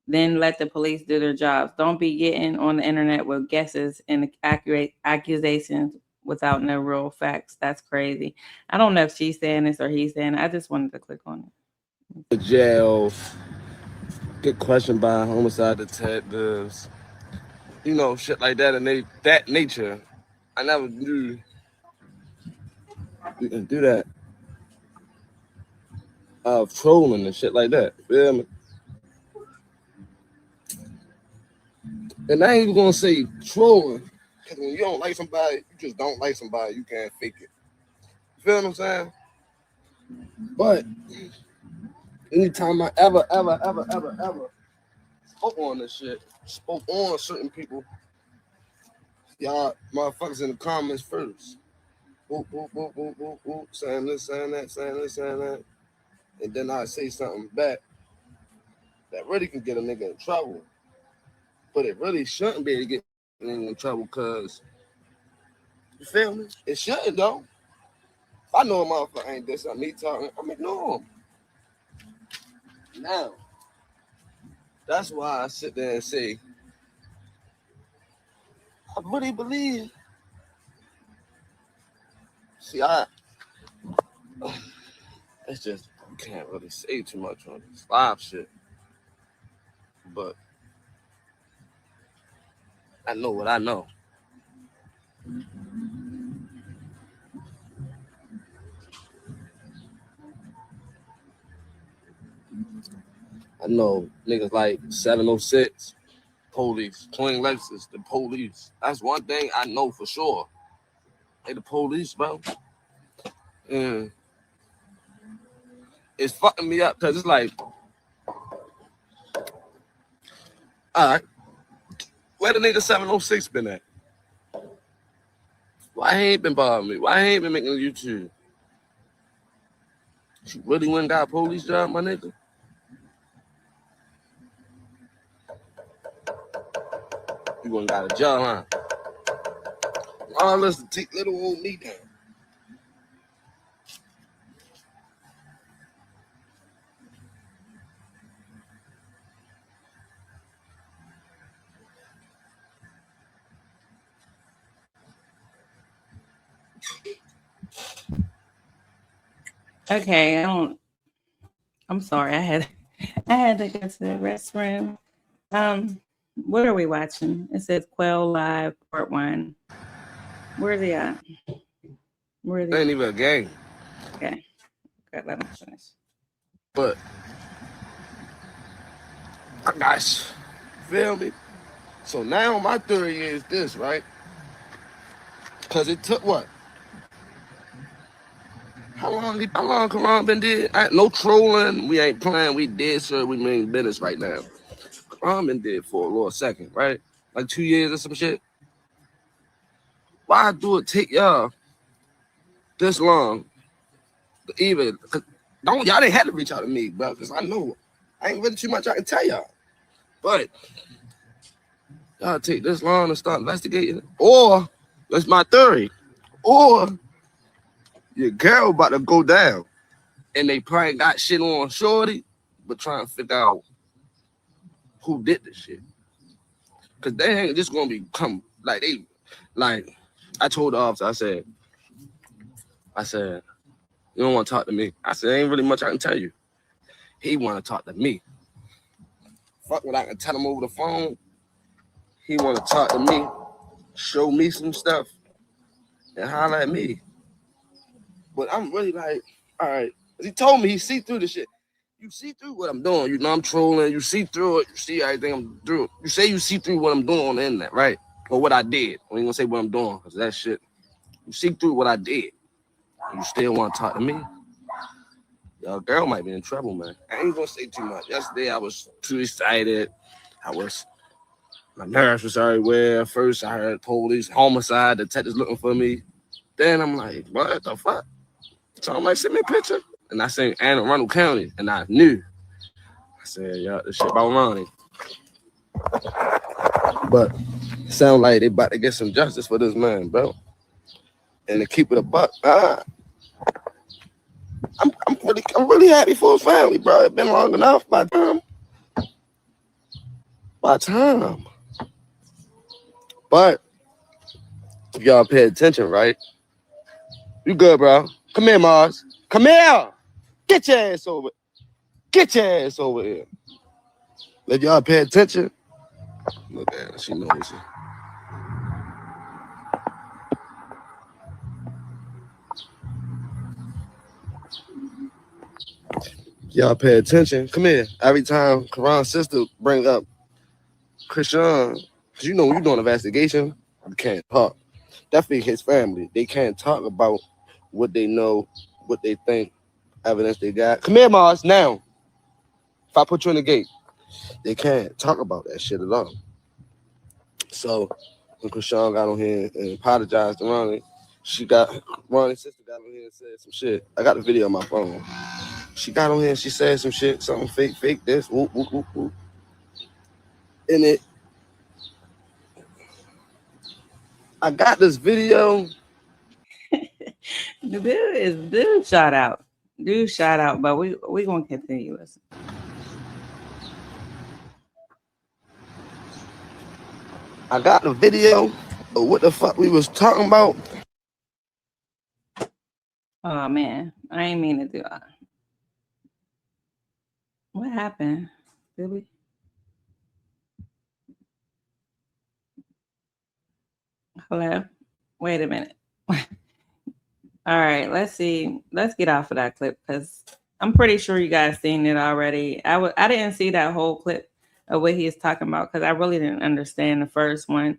Then let the police do their jobs. Don't be getting on the internet with guesses and accurate accusations without no real facts. That's crazy. I don't know if she's saying this or he's saying it. I just wanted to click on it. Jail, get questioned by homicide detectives, you know, shit like that and that nature. I never knew you can do that. Of trolling and shit like that. Feel me? And I ain't even gonna say trolling, because when you don't like somebody, you just don't like somebody, you can't fake it. You feel what I'm saying? But anytime I ever spoke on this shit, spoke on certain people, y'all motherfuckers in the comments first. Boop, boop, boop, boop, boop, boop, saying this, saying that, saying this, saying that. And then I say something back that really can get a nigga in trouble. But it really shouldn't be to get a nigga in trouble because, you feel me? It shouldn't, though. If I know a motherfucker ain't this, I'm me talking, I'm ignore him. Now, that's why I sit there and say, I really believe. See, it's just, you can't really say too much on this live shit. But I know what I know. I know niggas like 706, police, Twin Lexus, the police. That's one thing I know for sure. They the police, bro. And it's fucking me up because it's like, all right, where the nigga 706 been at? Why he ain't been bothering me? Why he ain't been making a YouTube? You really went and got a police job, my nigga? You went and got a job, huh? All this to take little old me down. Okay, I'm sorry. I had to go to the restroom. What are we watching? It says Quell Live Part 1. Where's he at? Ain't even a game. Okay, let him finish. But I got, feel me? So now my theory is this, right? Because it took what? How long Karan been dead? No trolling. We ain't playing. We dead, sir. We mean business right now. Ramen did for a little second, right? Like 2 years or some shit. Why do it take y'all this long? Even y'all didn't have to reach out to me, bro, because I know I ain't really too much I can tell y'all. But y'all take this long to start investigating, or that's my theory, or your girl about to go down, and they probably got shit on shorty, but trying to figure out who did this shit. Cause they ain't just gonna become like they, like I told the officer, I said, you don't want to talk to me. I said, ain't really much I can tell you. He want to talk to me. Fuck what I can tell him over the phone. He want to talk to me, show me some stuff, and holler at me. But I'm really like, all right. He told me he see through the shit. You see through what I'm doing. You know I'm trolling. You see through it. You see everything I'm doing. You say you see through what I'm doing on the internet, right? Or what I did. I ain't gonna say what I'm doing, because that shit. You see through what I did. And you still want to talk to me? Your girl might be in trouble, man. I ain't gonna say too much. Yesterday I was too excited. My nerves was everywhere. First I heard police, homicide, detectives looking for me. Then I'm like, what the fuck? So I'm like, send me a picture. And I seen Anne Arundel County, and I knew. I said, yeah, this shit about Ronnie. But it sound like they about to get some justice for this man, bro. And to keep it a buck, I'm really happy for his family, bro. It's been long enough by time. But if y'all pay attention, right? You good, bro? Come here, Mars. Come here. Get your ass over. Get your ass over here. If y'all pay attention, look at her. She knows it. Y'all pay attention. Come here. Every time Karan's sister bring up Krishan, because you know when you're doing an investigation, you can't talk. Definitely his family. They can't talk about what they know, what they think, evidence they got. Come here, Mars, now. If I put you in the gate, they can't talk about that shit at all. So when Krishan got on here and apologized to Ronnie, Ronnie's sister got on here and said some shit. I got the video on my phone. She got on here and she said some shit, something fake this, whoop, whoop, whoop, whoop. And I got this video. Dude shout out. Dude shout out, but we gonna continue listening. I got the video of what the fuck we was talking about. Oh man, I ain't mean to do that. What happened? Did we? Hello? Wait a minute. All right, let's see. Let's get off of that clip because I'm pretty sure you guys seen it already. I didn't see that whole clip of what he is talking about because I really didn't understand the first one.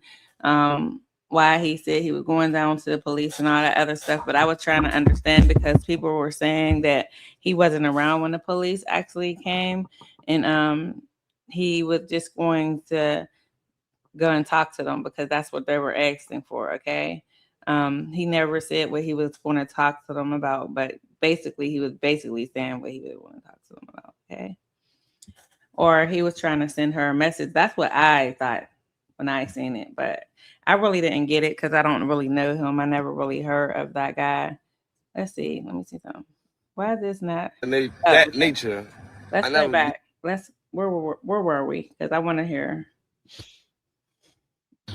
Why he said he was going down to the police and all that other stuff. But I was trying to understand because people were saying that he wasn't around when the police actually came. And he was just going to go and talk to them because that's what they were asking for. Okay. He never said what he was going to talk to them about, but basically he was saying what he would want to talk to them about. Okay. Or he was trying to send her a message. That's what I thought when I seen it, but I really didn't get it because I don't really know him. I never really heard of that guy. Let's see. Let me see something. Why is this not? Nature. Let's go back. Where were we? Because I want to hear.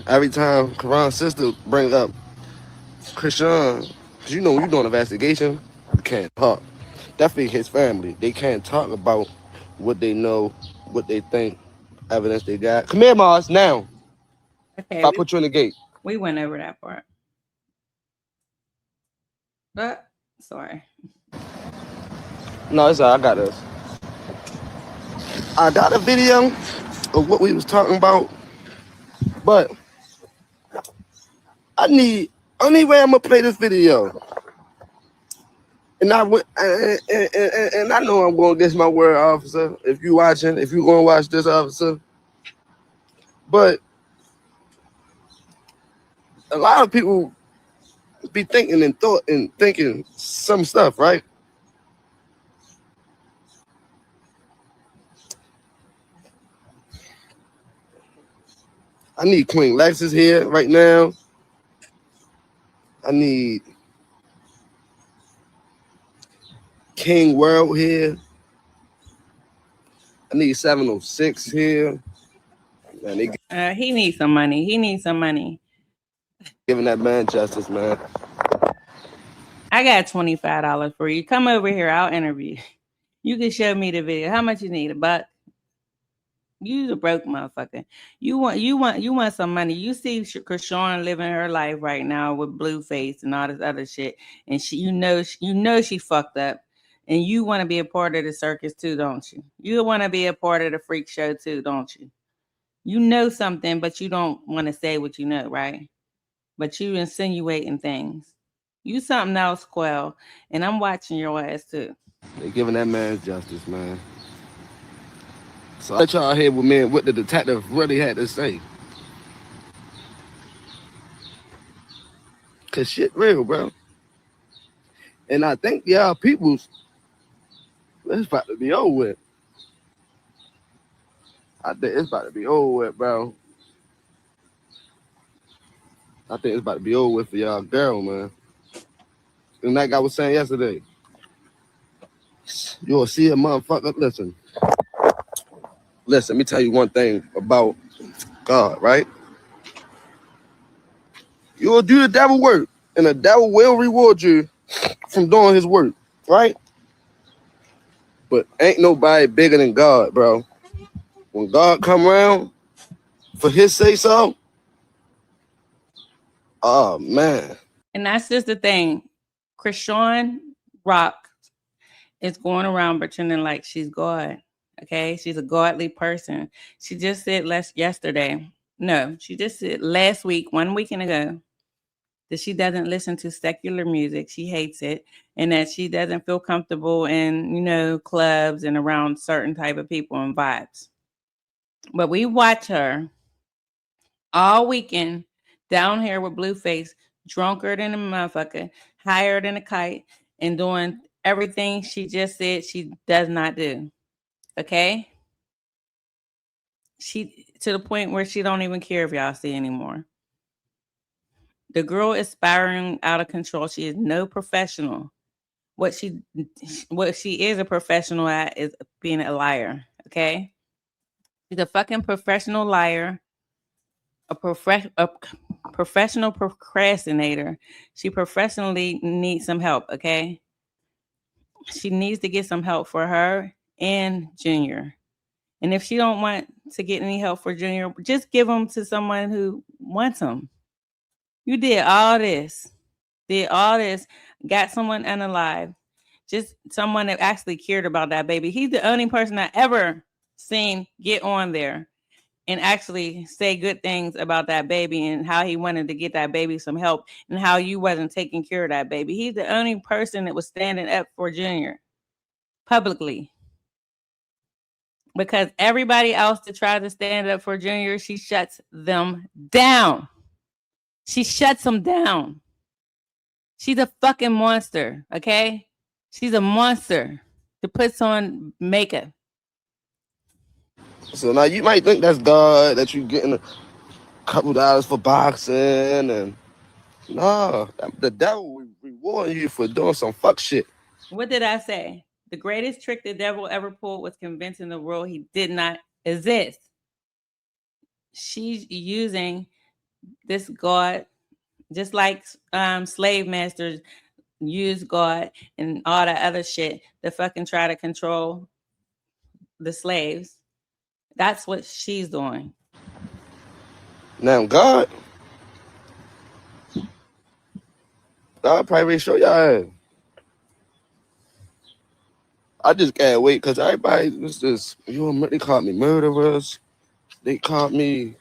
Every time Karan's sister bring up Krishan, because you know when you're doing an investigation, you can't talk. Definitely his family. They can't talk about what they know, what they think, evidence they got. Come here, Mars, now. Okay, if I put you in the gate. We went over that part. But sorry. No, it's all right. I got this. I got a video of what we was talking about, but only way I'm gonna play this video. And I know I'm gonna get my word, officer. If you watching, if you gonna watch this, officer, But a lot of people be thinking and thinking some stuff, right? I need Queen Lexus here right now. I need King World here. I need 706 here. Man, He needs some money. He needs some money. giving that man justice, man. I got $25 for you. Come over here. I'll interview you. You can show me the video. How much you need? $1? You a broke motherfucker. You want some money. You see Krishan living her life right now with Blueface and all this other shit, and you know she fucked up, and you want to be a part of the circus too, don't you? You want to be a part of the freak show too, don't you? You know something, but you don't want to say what you know, right? But you insinuating things. You something else, Quell, and I'm watching your ass too. They giving that man justice, man. So I let y'all hear what the detective really had to say. Cause shit real, bro. And I think y'all peoples, it's about to be over with. I think it's about to be over with, bro. I think it's about to be over with for y'all girl, man. And like I was saying yesterday, you'll see a motherfucker. Listen, let me tell you one thing about God, right? You'll do the devil work, and the devil will reward you from doing his work, right? But ain't nobody bigger than God, bro. When God come around for his say so, oh man. And that's just the thing. Krishan Rock is going around pretending like she's God. Okay, she's a godly person. She just said yesterday. No, she just said last week, 1 weekend ago, that she doesn't listen to secular music. She hates it, and that she doesn't feel comfortable in clubs and around certain type of people and vibes. But we watch her all weekend down here with Blueface, drunker than a motherfucker, higher than a kite, and doing everything she just said she does not do. Okay? She to the point where she don't even care if y'all see anymore. The girl is spiraling out of control. She is no professional. What she is a professional at is being a liar. Okay? She's a fucking professional liar. A professional procrastinator. She professionally needs some help, okay? She needs to get some help for her and Junior. And if she don't want to get any help for Junior, just give them to someone who wants them. You did all this, got someone unalive, just someone that actually cared about that baby. He's the only person I ever seen get on there and actually say good things about that baby and how he wanted to get that baby some help and how you wasn't taking care of that baby. He's the only person that was standing up for Junior publicly. Because everybody else that tried to stand up for Junior, she shuts them down. She shuts them down. She's a fucking monster, okay? She's a monster that puts on makeup. So now you might think that's God, that you getting a couple dollars for boxing, and nah, the devil will reward you for doing some fuck shit. What did I say? The greatest trick the devil ever pulled was convincing the world he did not exist. She's using this God, just like slave masters use God and all that other shit to fucking try to control the slaves. That's what she's doing. Now God probably show y'all. I just can't wait because everybody was just, they called me murderers. They called me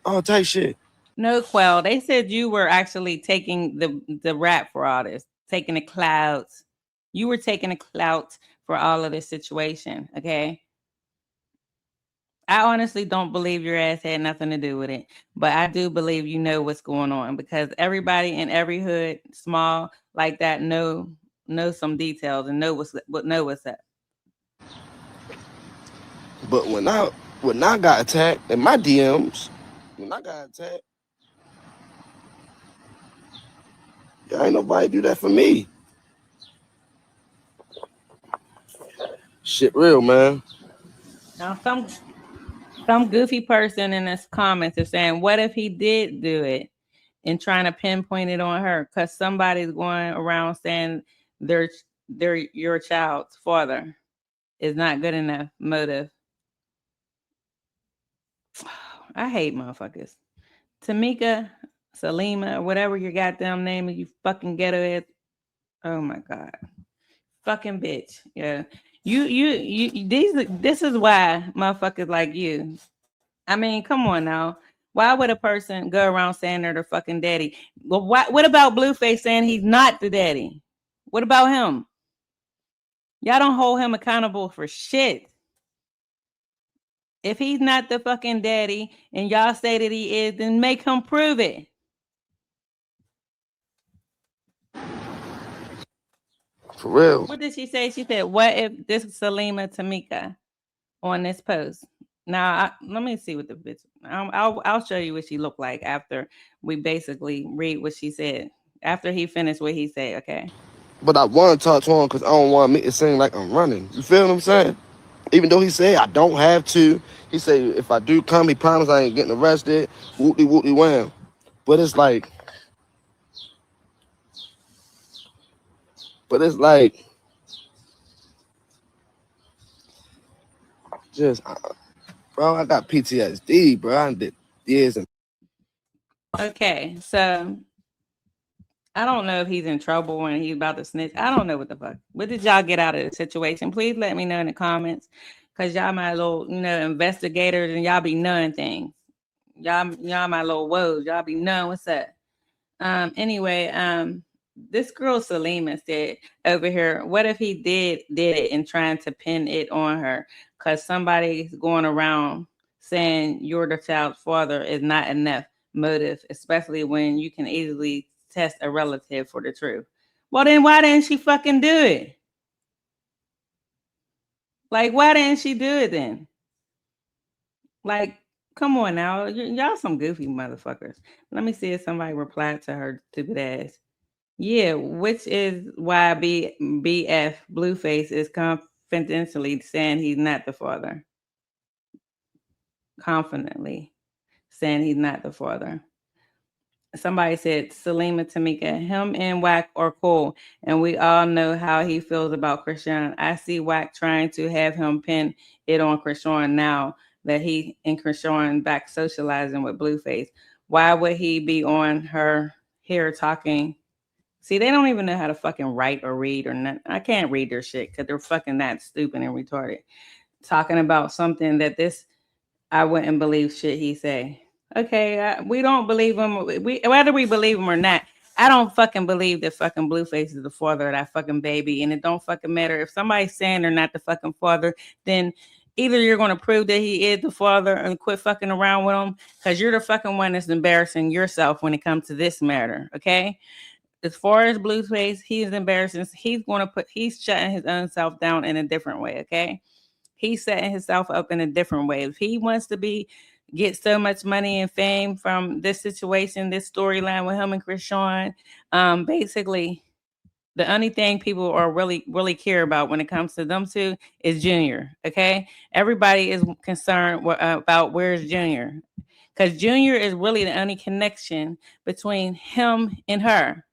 all type shit. No, Quell. They said you were actually taking the rap for all this, taking the clouds. You were taking the clout for all of this situation, okay? I honestly don't believe your ass had nothing to do with it, but I do believe you know what's going on because everybody in every hood, small like that, know some details and know what's up. But when I got attacked in my DMs, when I got attacked, ain't nobody do that for me. Shit real, man. Now some goofy person in this comments is saying, what if he did do it and trying to pinpoint it on her? Because somebody's going around saying they're they're your child's father is not good enough motive. I hate motherfuckers. Tamika, Salima, whatever your goddamn name is, you fucking ghetto ass. Oh my god, fucking bitch. Yeah, you. This is why motherfuckers like you. I mean, come on now. Why would a person go around saying they're the fucking daddy? Well, what about Blueface saying he's not the daddy? What about him? Y'all don't hold him accountable for shit. If he's not the fucking daddy and y'all say that he is, then make him prove it. For real. What did she say? She said, what if this is Salima Tamika on this post? Now, let me see what the bitch. I'll show you what she looked like after we basically read what she said. After he finished what he said, okay? But I want to talk to him because I don't want to make it seem like I'm running. You feel what I'm saying? Even though he said I don't have to. He said if I do come, he promised I ain't getting arrested. Whoopty whoopty wham. But it's like, just, bro, I got PTSD, bro. I did years and. Okay, so I don't know if he's in trouble and he's about to snitch. I don't know what the fuck. What did y'all get out of the situation? Please let me know in the comments, cause y'all my little, investigators and y'all be knowing things. Y'all my little woes. Y'all be knowing what's up. Anyway, this girl Salima said over here, what if he did it and trying to pin it on her? Cause somebody's going around saying you're the child's father is not enough motive, especially when you can easily test a relative for the truth. Well, then why didn't she fucking do it? Like, why didn't she do it then? Like, come on now. Y'all some goofy motherfuckers. Let me see if somebody replied to her stupid ass. Yeah, which is why BF Blueface is confidentially saying he's not the father. Confidently saying he's not the father. Somebody said Salima Tamika, him and Wack are cool, and we all know how he feels about Krishan. I see Wack trying to have him pin it on Krishan now that he and Krishan back socializing with Blueface. Why would he be on her here talking? See, they don't even know how to fucking write or read or nothing. I can't read their shit because they're fucking that stupid and retarded. Talking about something that I wouldn't believe shit he say. Okay, we don't believe him. Whether we believe him or not, I don't fucking believe that fucking Blueface is the father of that fucking baby. And it don't fucking matter if somebody's saying they're not the fucking father, then either you're going to prove that he is the father and quit fucking around with him because you're the fucking one that's embarrassing yourself when it comes to this matter. Okay. As far as Blueface, he's embarrassing. He's shutting his own self down in a different way. Okay. He's setting himself up in a different way. If he wants to get so much money and fame from this situation, this storyline with him and Krishan, basically the only thing people are really care about when it comes to them two is Junior. Okay. Everybody is concerned about where's Junior. Because Junior is really the only connection between him and her.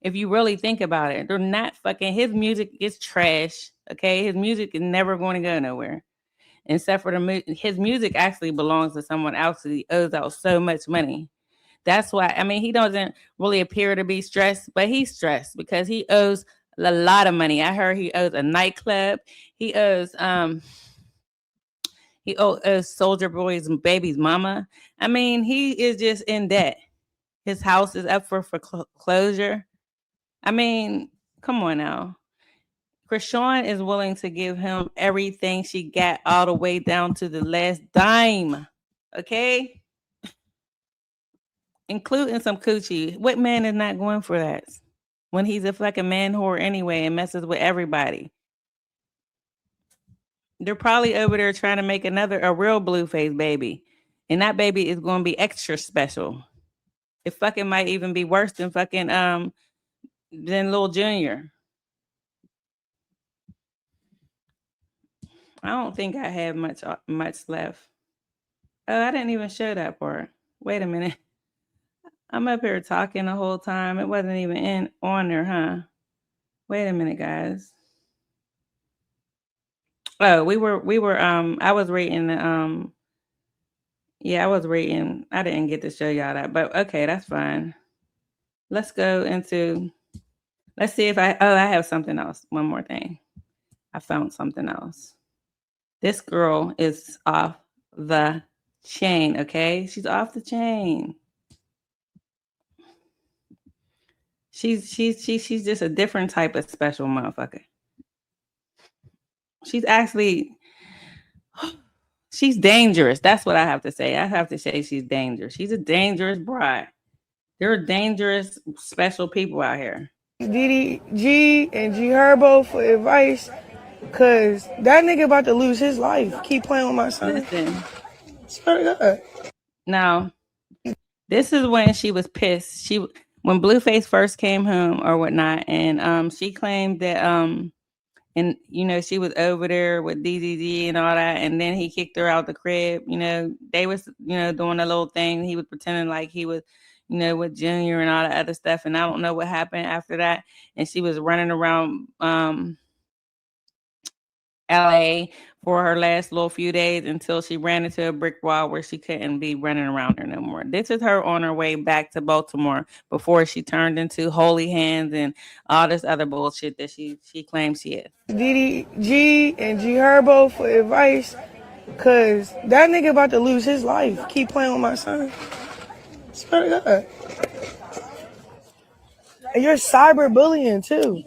If you really think about it, they're not fucking. His music is trash. Okay, his music is never going to go nowhere, except for his music actually belongs to someone else. He owes out so much money. That's why. I mean, he doesn't really appear to be stressed, but he's stressed because he owes a lot of money. I heard he owes a nightclub. He owes Soldier Boy's baby's mama. I mean, he is just in debt. His house is up for foreclosure. I mean, come on now. Krishan is willing to give him everything she got all the way down to the last dime. Okay? Including some coochie. What man is not going for that? When he's a fucking man whore anyway and messes with everybody. They're probably over there trying to make a real Blueface baby. And that baby is going to be extra special. It fucking might even be worse than than Lil Junior. I don't think I have much left. Oh, I didn't even show that part. Wait a minute. I'm up here talking the whole time. It wasn't even on there, huh? Wait a minute, guys. Oh, I was reading the yeah, I was reading. I didn't get to show y'all that, but okay, that's fine. Let's go into let's see if I have something else. One more thing. I found something else. This girl is off the chain, okay? She's off the chain. She's just a different type of special motherfucker. She's actually she's dangerous. That's what I have to say. I have to say she's dangerous. She's a dangerous bride. There are dangerous special people out here. Diddy G and G Herbo for advice, cause that nigga about to lose his life. Keep playing with my son. Listen. Swear to God. Now, this is when she was pissed. When Blueface first came home or whatnot, and she claimed that and she was over there with DDD and all that, and then he kicked her out the crib. They was doing a little thing. He was pretending like he was with Junior and all that other stuff, and I don't know what happened after that. And she was running around LA for her last little few days until she ran into a brick wall where she couldn't be running around there no more. This is her on her way back to Baltimore before she turned into Holy Hands and all this other bullshit that she claims she is. Diddy G and G Herbo for advice, cause that nigga about to lose his life. Keep playing with my son. Swear to God. And you're cyberbullying too.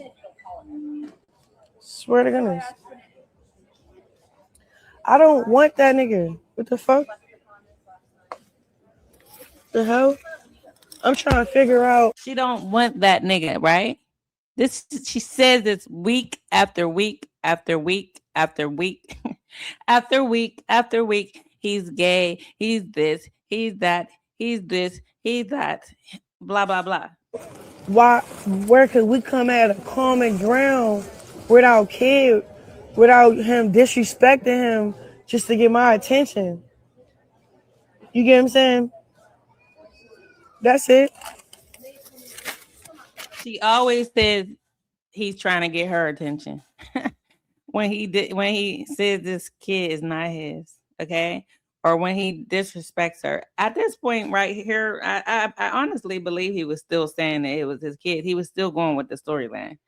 Swear to goodness. I don't want that nigga. What the fuck? The hell? I'm trying to figure out. She don't want that nigga, right? She says this week after week after week after week after week after week. He's gay. He's this. He's that. He's this. He's that. Blah blah blah. Where could we come at a common ground without kid, without him disrespecting him just to get my attention? You get what I'm saying? That's it. She always says he's trying to get her attention. when he says this kid is not his, okay? Or when he disrespects her. At this point right here, I honestly believe he was still saying that it was his kid. He was still going with the storyline.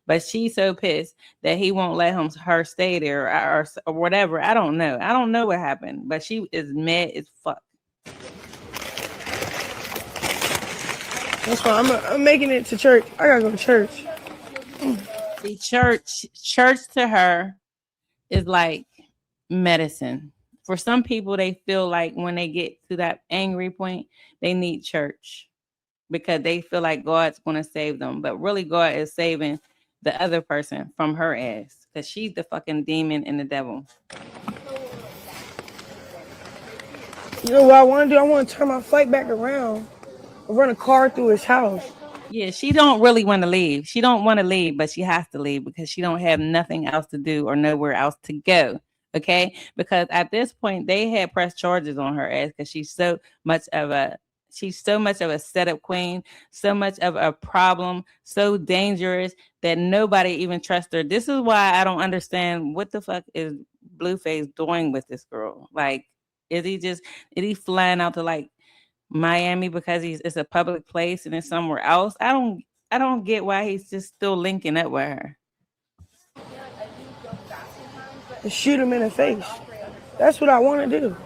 But she's so pissed that he won't let her stay there or whatever. I don't know. I don't know what happened. But she is mad as fuck. That's fine. I'm making it to church. I gotta go to church. See, church to her is like medicine. For some people, they feel like when they get to that angry point, they need church because they feel like God's going to save them. But really, God is saving the other person from her ass because she's the fucking demon and the devil. You know what I want to do? I want to turn my flight back around and run a car through his house. Yeah, she don't really want to leave. She don't want to leave, but she has to leave because she don't have nothing else to do or nowhere else to go. Okay, because at this point they had pressed charges on her ass because she's so much of a setup queen, so much of a problem, so dangerous that nobody even trusts her. This is why I don't understand what the fuck is Blueface doing with this girl. Like, is he flying out to like Miami because it's a public place and it's somewhere else? I don't get why he's just still linking up with her. And shoot him in the face. That's what I want to do.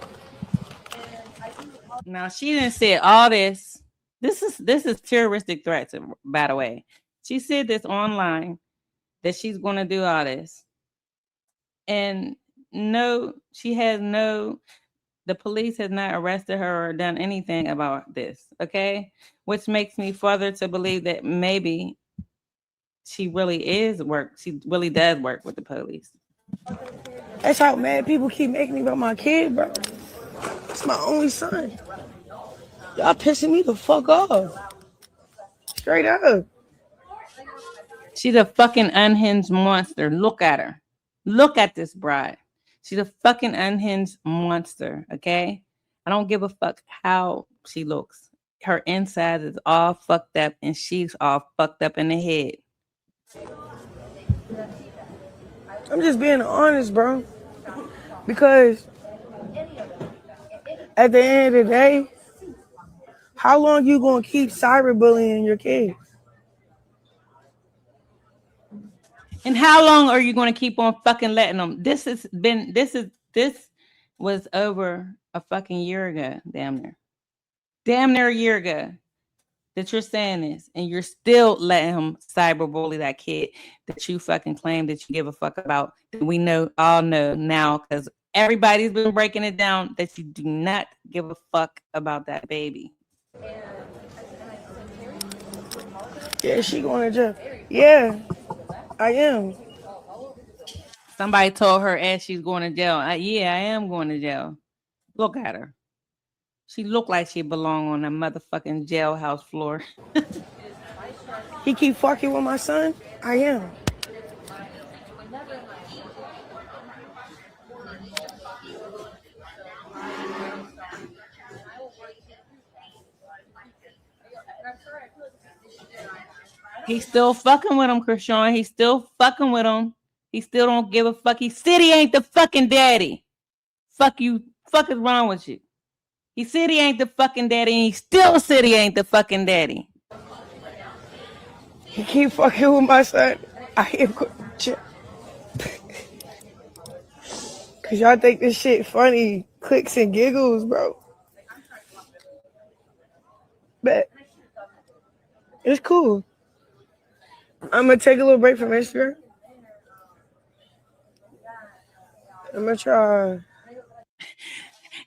Now she didn't say all this. This is terroristic threats, by the way. She said this online that she's going to do all this. And no, the police has not arrested her or done anything about this, okay? Which makes me further to believe that maybe she really does work with the police. That's how mad people keep making me about my kid, bro. It's my only son. Y'all pissing me the fuck off. Straight up. She's a fucking unhinged monster. Look at her. Look at this bride. She's a fucking unhinged monster, okay? I don't give a fuck how she looks. Her inside is all fucked up and she's all fucked up in the head. I'm just being honest, bro. Because at the end of the day, how long you gonna keep cyberbullying your kids? And how long are you going to keep on fucking letting them? This was over a fucking year ago, damn near a year ago that you're saying this, and you're still letting him cyberbully that kid that you fucking claim that you give a fuck about. That we all know now, because everybody's been breaking it down that you do not give a fuck about that baby. Yeah, she going to jail. Yeah, I am. Somebody told her as she's going to jail. Yeah, I am going to jail. Look at her. She looked like she belonged on a motherfucking jailhouse floor. He keep fucking with my son? I am. He's still fucking with him, Krishan. He's still fucking with him. He still don't give a fuck. He said he ain't the fucking daddy. Fuck you. Fuck is wrong with you? He said he ain't the fucking daddy, and he still said he ain't the fucking daddy. He keep fucking with my son. I am going to jail. Cause y'all think this shit funny. Clicks and giggles, bro. But it's cool. I'm gonna take a little break from Instagram. I'm gonna try.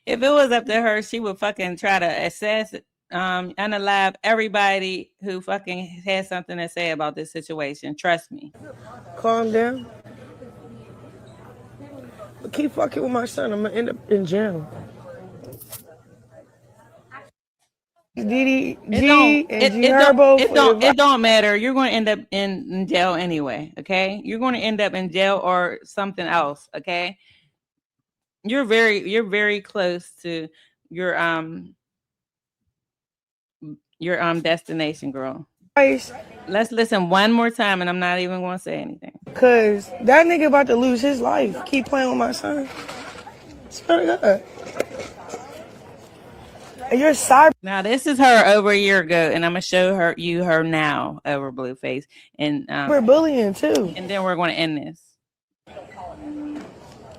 If it was up to her, she would fucking try to assess, unalive everybody who fucking has something to say about this situation. Trust me. Calm down. But keep fucking with my son. I'm gonna end up in jail. Didi G and G Herbo it don't matter. You're going to end up in jail anyway. Okay, you're going to end up in jail or something else. Okay, you're very close to your destination, girl. Let's listen one more time, and I'm not even going to say anything. Cause that nigga about to lose his life. Keep playing with my son. Swear to God. And you're cyber. Now this is her over a year ago, and I'm gonna show her now over Blueface, and we're bullying too. And then we're going to end this.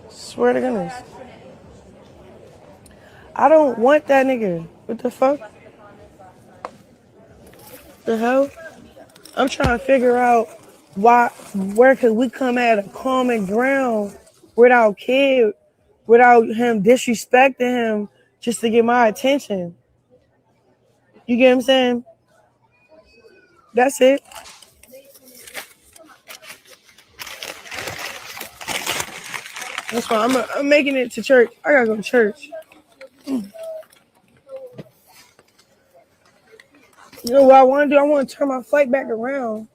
Swear to goodness. I don't want that nigga. What the fuck? The hell? I'm trying to figure out where could we come at a common ground without him disrespecting him just to get my attention. You get what I'm saying? That's it. That's why I'm making it to church. I gotta go to church. You know what I want to do? I want to turn my flight back around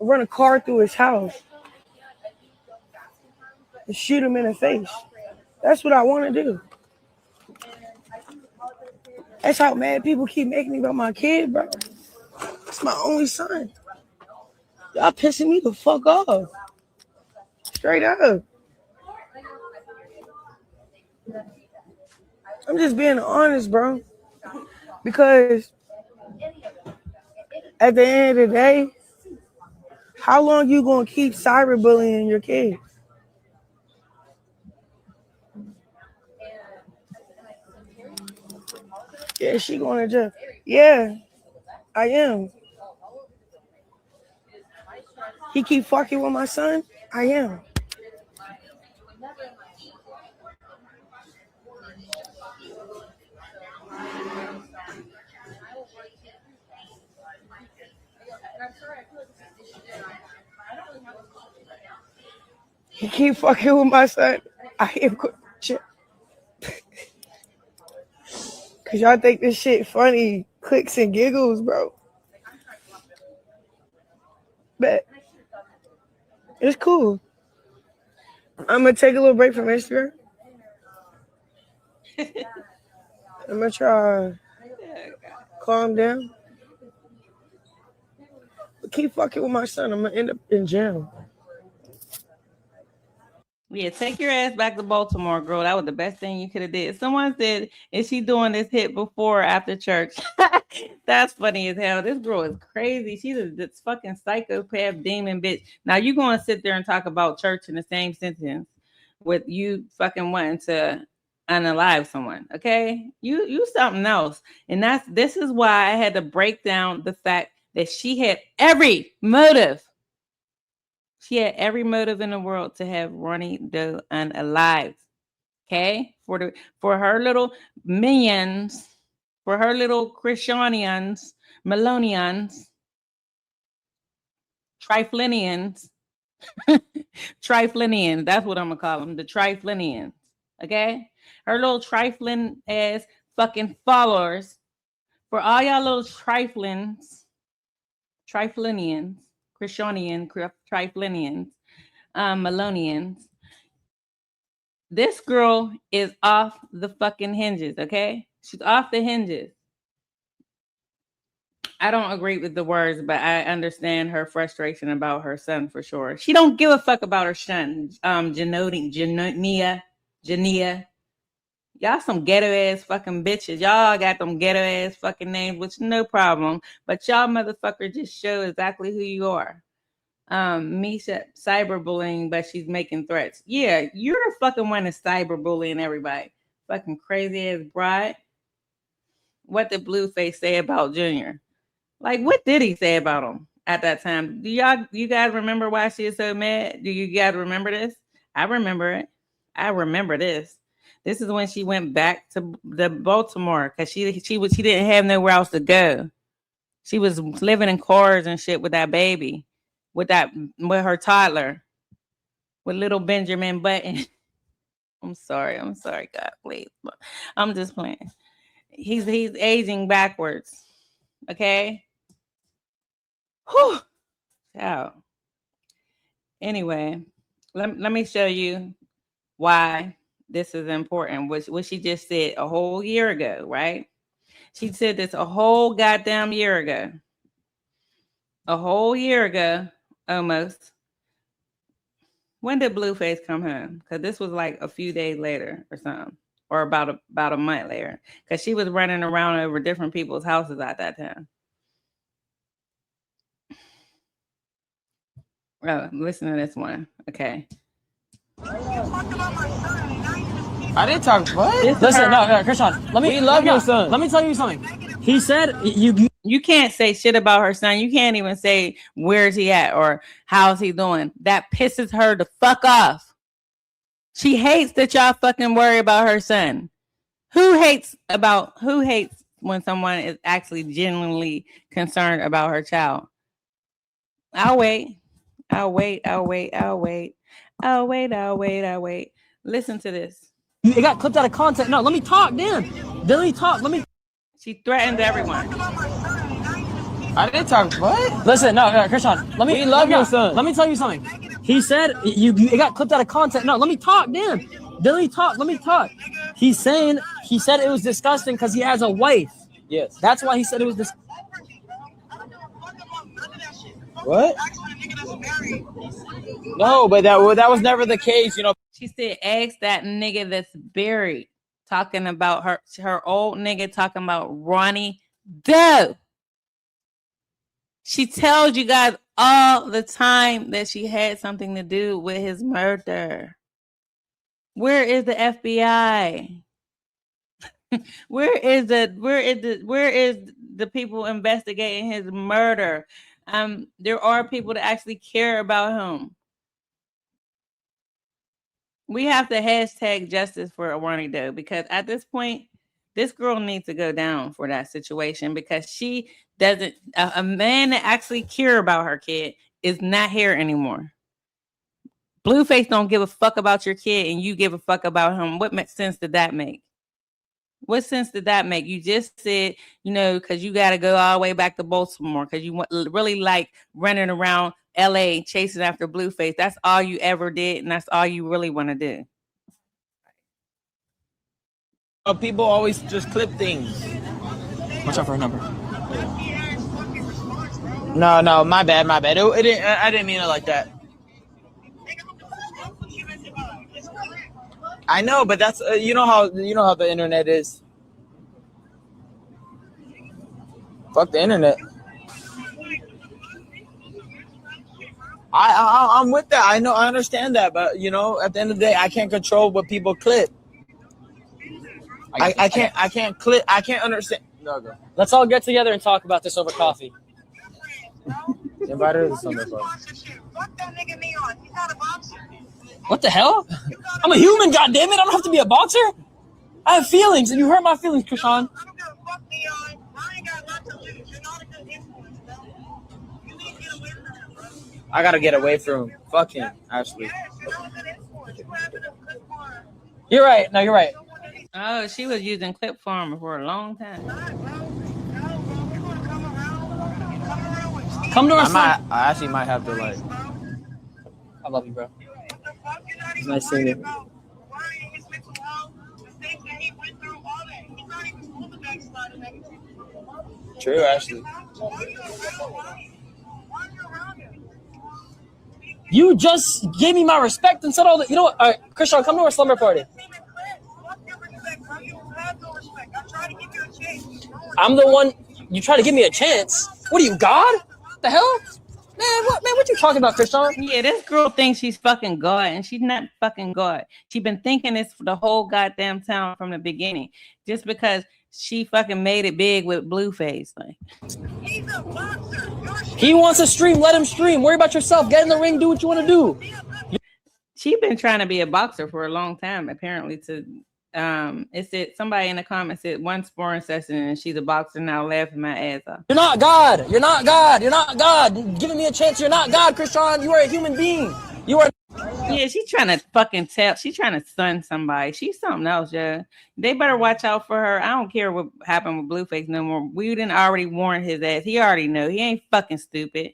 and run a car through his house and shoot him in the face. That's what I want to do. That's how mad people keep making me about my kid, bro. It's my only son. Y'all pissing me the fuck off. Straight up. I'm just being honest, bro. Because at the end of the day, how long you gonna keep cyberbullying your kids? Yeah, she going to jail. Yeah, I am. He keep fucking with my son. I am. He keep fucking with my son. I am. Cause y'all think this shit funny, clicks and giggles, bro. But it's cool. I'm gonna take a little break from Instagram. I'm gonna try calm down. But keep fucking with my son. I'm gonna end up in jail. Yeah, take your ass back to Baltimore, girl. That was the best thing you could have did. Someone said, is she doing this hit before or after church? That's funny as hell. This girl is crazy. She's this fucking psychopath demon bitch. Now you going to sit there and talk about church in the same sentence with you fucking wanting to unalive someone, okay? You something else. And this is why I had to break down the fact that she had every motive. She had every motive in the world to have Ronnie Doe unalive. Okay? For her little minions, for her little Christianians, Melonians, Triflinians, Triflinians, that's what I'm gonna call them, the Triflinians. Okay? Her little trifling ass fucking followers. For all y'all little triflings, Triflinians, Christianian, Triflinians, Melonians. This girl is off the fucking hinges, okay? She's off the hinges. I don't agree with the words, but I understand her frustration about her son for sure. She don't give a fuck about her son. Jania. Y'all some ghetto ass fucking bitches. Y'all got them ghetto ass fucking names, which no problem. But y'all motherfucker just show exactly who you are. Misha cyberbullying, but she's making threats. Yeah, you're the fucking one that's cyberbullying everybody. Fucking crazy ass bride. What did Blueface say about Junior? Like, what did he say about him at that time? You guys remember why she is so mad? Do you guys remember this? I remember it. I remember this. This is when she went back to the Baltimore because she didn't have nowhere else to go. She was living in cars and shit with that baby. With her toddler, with little Benjamin Button. I'm sorry, God, please. I'm just playing. He's aging backwards. Okay. Whew. Ciao. Anyway, let me show you why this is important. What she just said a whole year ago, right? She said this a whole goddamn year ago. A whole year ago, almost. When did Blueface come home? Because this was like a few days later or something, or about a month later. Because she was running around over different people's houses at that time. Oh, listen to this one. Okay. I didn't talk. What? Listen, no, Krishan. We love your son. Let me tell you something. He said you can't say shit about her son. You can't even say where's he at or how's he doing. That pisses her the fuck off. She hates that y'all fucking worry about her son. Who hates when someone is actually genuinely concerned about her child? I'll wait. Listen to this. It got clipped out of context. No, let me talk, then. Let me talk. She threatened everyone. I didn't talk. What? Listen, no, Krishan. We love your son. Let me tell you something. He said it got clipped out of context. No, let me talk, then. Let me talk. He said it was disgusting because he has a wife. Yes. That's why he said it was disgusting. What? No, but that was never the case, you know. She said, ask that nigga that's buried. Talking about her old nigga talking about Ronnie Doe. She tells you guys all the time that she had something to do with his murder. Where is the FBI? Where is the people investigating his murder? there are people that actually care about him. We have to hashtag justice for Ronnie Doe, because at this point, this girl needs to go down for that situation, because she doesn't. A man that actually care about her kid is not here anymore. Blueface don't give a fuck about your kid, and you give a fuck about him. What sense did that make? What sense did that make? You just said, because you got to go all the way back to Baltimore because you really like running around LA chasing after Blueface. That's all you ever did, and that's all you really want to do. People always just clip things. Watch out for her number. No, my bad. I didn't mean it like that. I know, but that's you know how the internet is. Fuck the internet. I'm with that. I know, I understand that, but at the end of the day, I can't control what people clip. I can't clip. I can't understand. No, go. Let's all get together and talk about this over coffee. Invite her to something. What the hell? I'm a human, goddammit. I don't have to be a boxer. I have feelings, and you hurt my feelings, Krishan. I gotta get away from him. Fuck him, Ashley. You're right. No, you're right. Oh, she was using clip farmer for a long time. Come to us. I actually might have to I love you, bro. It's nice seeing you. True, Ashley. You just gave me my respect and said all that. You know what? All right, Krishan, come to our slumber party. I'm the one. You try to give me a chance. What are you, God? What the hell? Man, what you talking about, Krishan? Yeah, this girl thinks she's fucking God, and she's not fucking God. She's been thinking this for the whole goddamn time from the beginning. Just because she fucking made it big with Blueface. He wants to stream. Let him stream. Worry about yourself. Get in the ring. Do what you want to do. She's been trying to be a boxer for a long time, apparently. It said somebody in the comments said one sparring session and she's a boxer now, laughing my ass off. You're not God. You're not God. You're not God. Giving me a chance. You're not God, Krishan. You are a human being. You are. Yeah, she's trying to fucking tell. She's trying to stun somebody. She's something else, yeah. They better watch out for her. I don't care what happened with Blueface no more. We didn't already warn his ass. He already know. He ain't fucking stupid.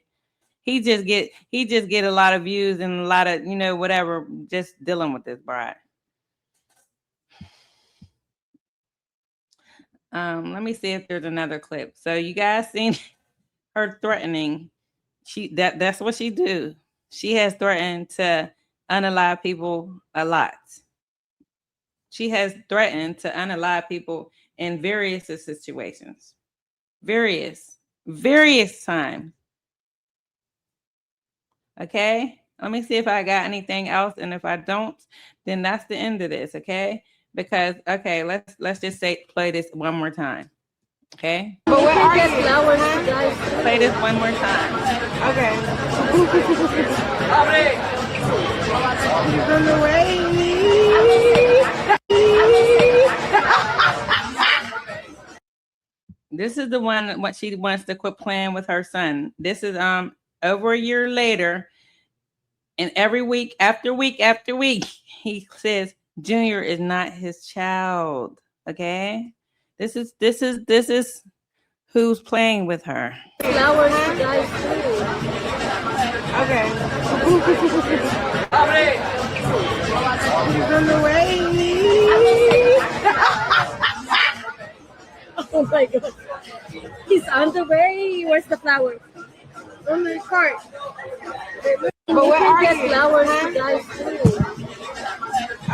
He just get a lot of views and a lot of, whatever, just dealing with this bride. Let me see if there's another clip. So you guys seen her threatening. That's what she do. She has threatened to unalive people a lot. She has threatened to unalive people in various situations. Various times. Okay? Let me see if I got anything else. And if I don't, then that's the end of this, okay? Because let's just play this one more time. Okay? But where are you? Flowers, guys. Play this one more time. Okay. He's on the way. This is the one what she wants to quit playing with her son. This is over a year later, and every week after week after week, he says Junior is not his child. Okay, this is who's playing with her. Flowers, guys. Okay. He's on the way. Oh my God. He's on the way. Where's the flower? On the cart. But where are get you? flowers, guys.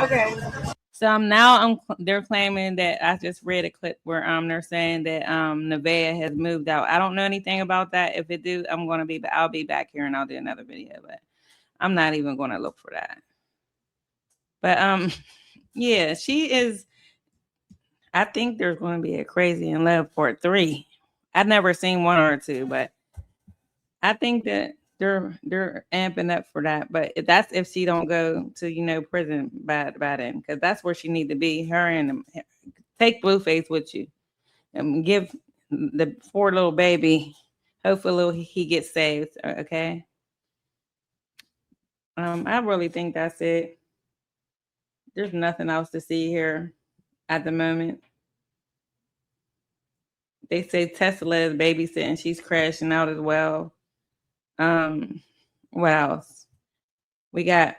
Okay. So they're claiming that I just read a clip where they're saying that Nevaeh has moved out. I don't know anything about that. If it do, I'll be back here and I'll do another video, but I'm not even going to look for that. But yeah, she is. I think there's going to be a Crazy in Love Part 3. I've never seen 1 or 2, but I think that they're amping up for that, but that's if she don't go to prison by then, because that's where she need to be. Her and take Blueface with you and give the poor little baby. Hopefully he gets saved. Okay. I really think that's it. There's nothing else to see here at the moment. They say Tesla is babysitting. She's crashing out as well. What else? We got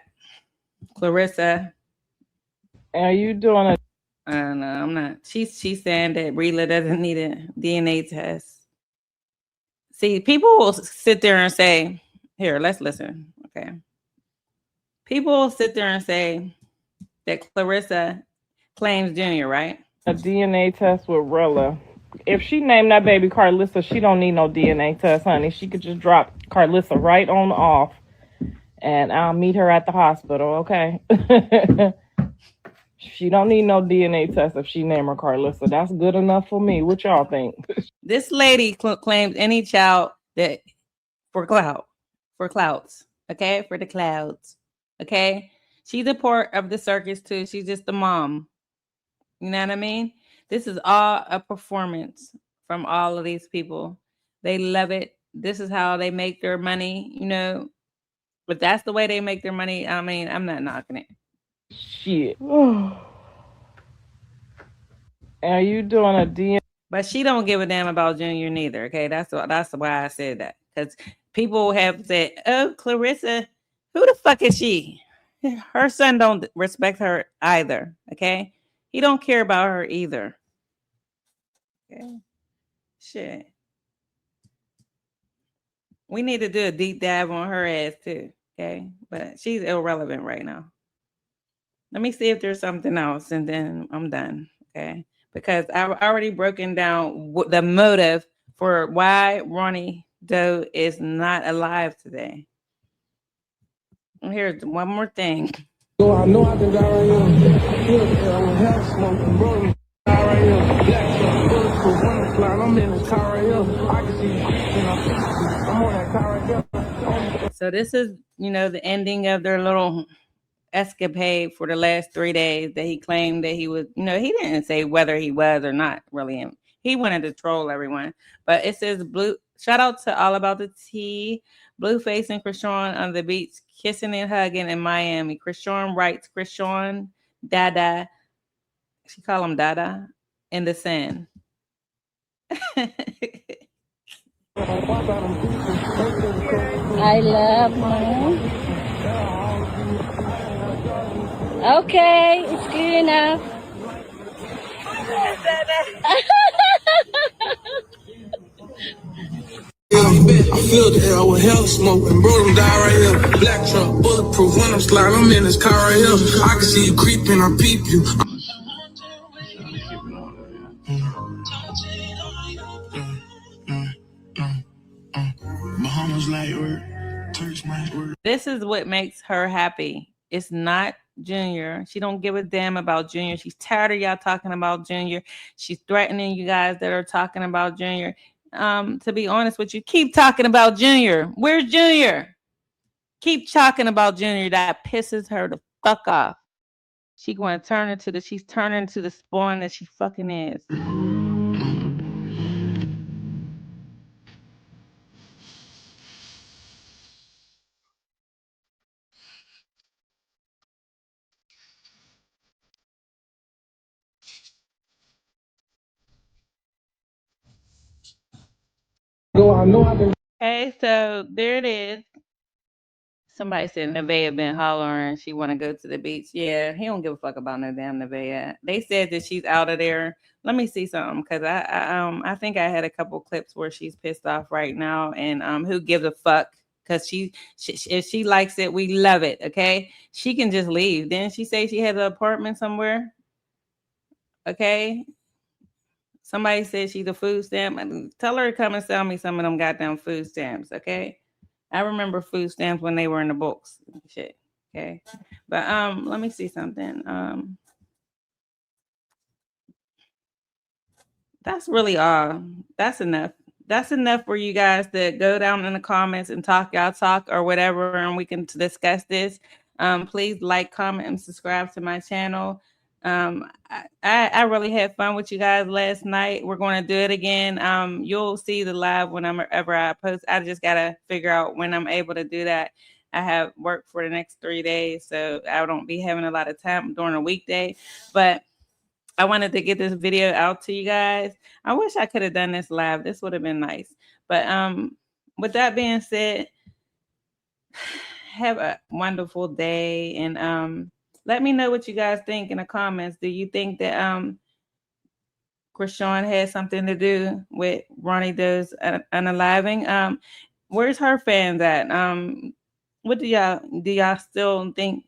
Clarissa. Are you doing a? No, I'm not. She's saying that Rila doesn't need a DNA test. See, people will sit there and say, "Here, let's listen." Okay. People will sit there and say that Clarissa claims Junior, right? A DNA test with Rilla. If she named that baby Carlissa, she don't need no DNA test, honey. She could just drop Carlissa right on off, and I'll meet her at the hospital. Okay. She don't need no DNA test if she name her Carlissa. That's good enough for me. What y'all think? This lady claims any child that for clouds, okay, for the clouds, okay. She's a part of the circus too. She's just the mom. You know what I mean? This is all a performance from all of these people. They love it. This is how they make their money. But that's the way they make their money. I mean, I'm not knocking it. Shit. Are you doing a DNA? But she don't give a damn about Junior neither. Okay, that's why I said that, because people have said, "Oh, Clarissa, who the fuck is she?" Her son don't respect her either. Okay, he don't care about her either. Okay, shit. We need to do a deep dive on her ass too. Okay, but she's irrelevant right now. Let me see if there's something else, and then I'm done. Okay, because I've already broken down the motive for why Ronnie Doe is not alive today. And here's one more thing. So I know I can die right here. Smoking, bro. Die right here. Black truck, bulletproof, window slide. I'm in the car right here. I can see I'm on that car right here. So this is, the ending of their little escapade for the last 3 days that he claimed that he was, he didn't say whether he was or not really him. He wanted to troll everyone. But it says shout out to All About the Tea, Blueface and Krishan on the beach, kissing and hugging in Miami. Krishan writes, Krishan, Dada, she call him Dada, in the sand. I love you. Okay, it's good enough. I feel the air with hell smoking, bro. Them die right here. Black truck, bulletproof, when I'm sliding, I'm in this car right here. I can see you creeping, I peep you. Bahamas light work, Turks might work. This is what makes her happy. It's not Junior. She don't give a damn about Junior. She's tired of y'all talking about Junior. She's threatening you guys that are talking about Junior. To be honest with you, keep talking about Junior. Where's Junior? Keep talking about Junior. That pisses her the fuck off. She's turning into the spawn that she fucking is. Okay, so there it is. Somebody said Nevaeh been hollering. She want to go to the beach. Yeah, he don't give a fuck about no damn Nevaeh. They said that she's out of there. Let me see something, because I think I had a couple clips where she's pissed off right now, and who gives a fuck? Because she if she likes it, we love it. Okay, she can just leave. Didn't she say she has an apartment somewhere? Okay. Somebody said she's a food stamp. Tell her to come and sell me some of them goddamn food stamps. Okay. I remember food stamps when they were in the books. Shit. Okay. But let me see something. That's really all. That's enough. that's enough for you guys to go down in the comments and talk y'all talk or whatever, and we can discuss this. Please like, comment, and subscribe to my channel. I really had fun with you guys last night. We're going to do it again. You'll see the live whenever I post. I just gotta figure out when I'm able to do that. I have work for the next 3 days, so I don't be having a lot of time during a weekday. But I wanted to get this video out to you guys. I wish I could have done this live. This would have been nice. But with that being said, have a wonderful day, and let me know what you guys think in the comments. Do you think that Krishan had something to do with Ronnie Doe's unaliving? Where's her fans at? What do y'all still think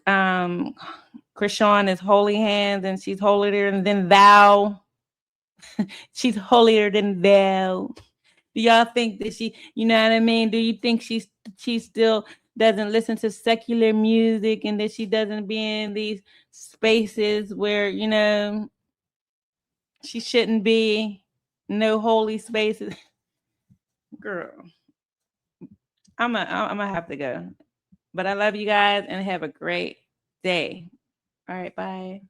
Krishan is holy hands and she's holier than thou? She's holier than thou. Do y'all think that she, you know what I mean? Do you think she still doesn't listen to secular music and that she doesn't be in these spaces where, you know, she shouldn't be? No holy spaces. Girl, I'm gonna have to go. But I love you guys and have a great day. All right, bye.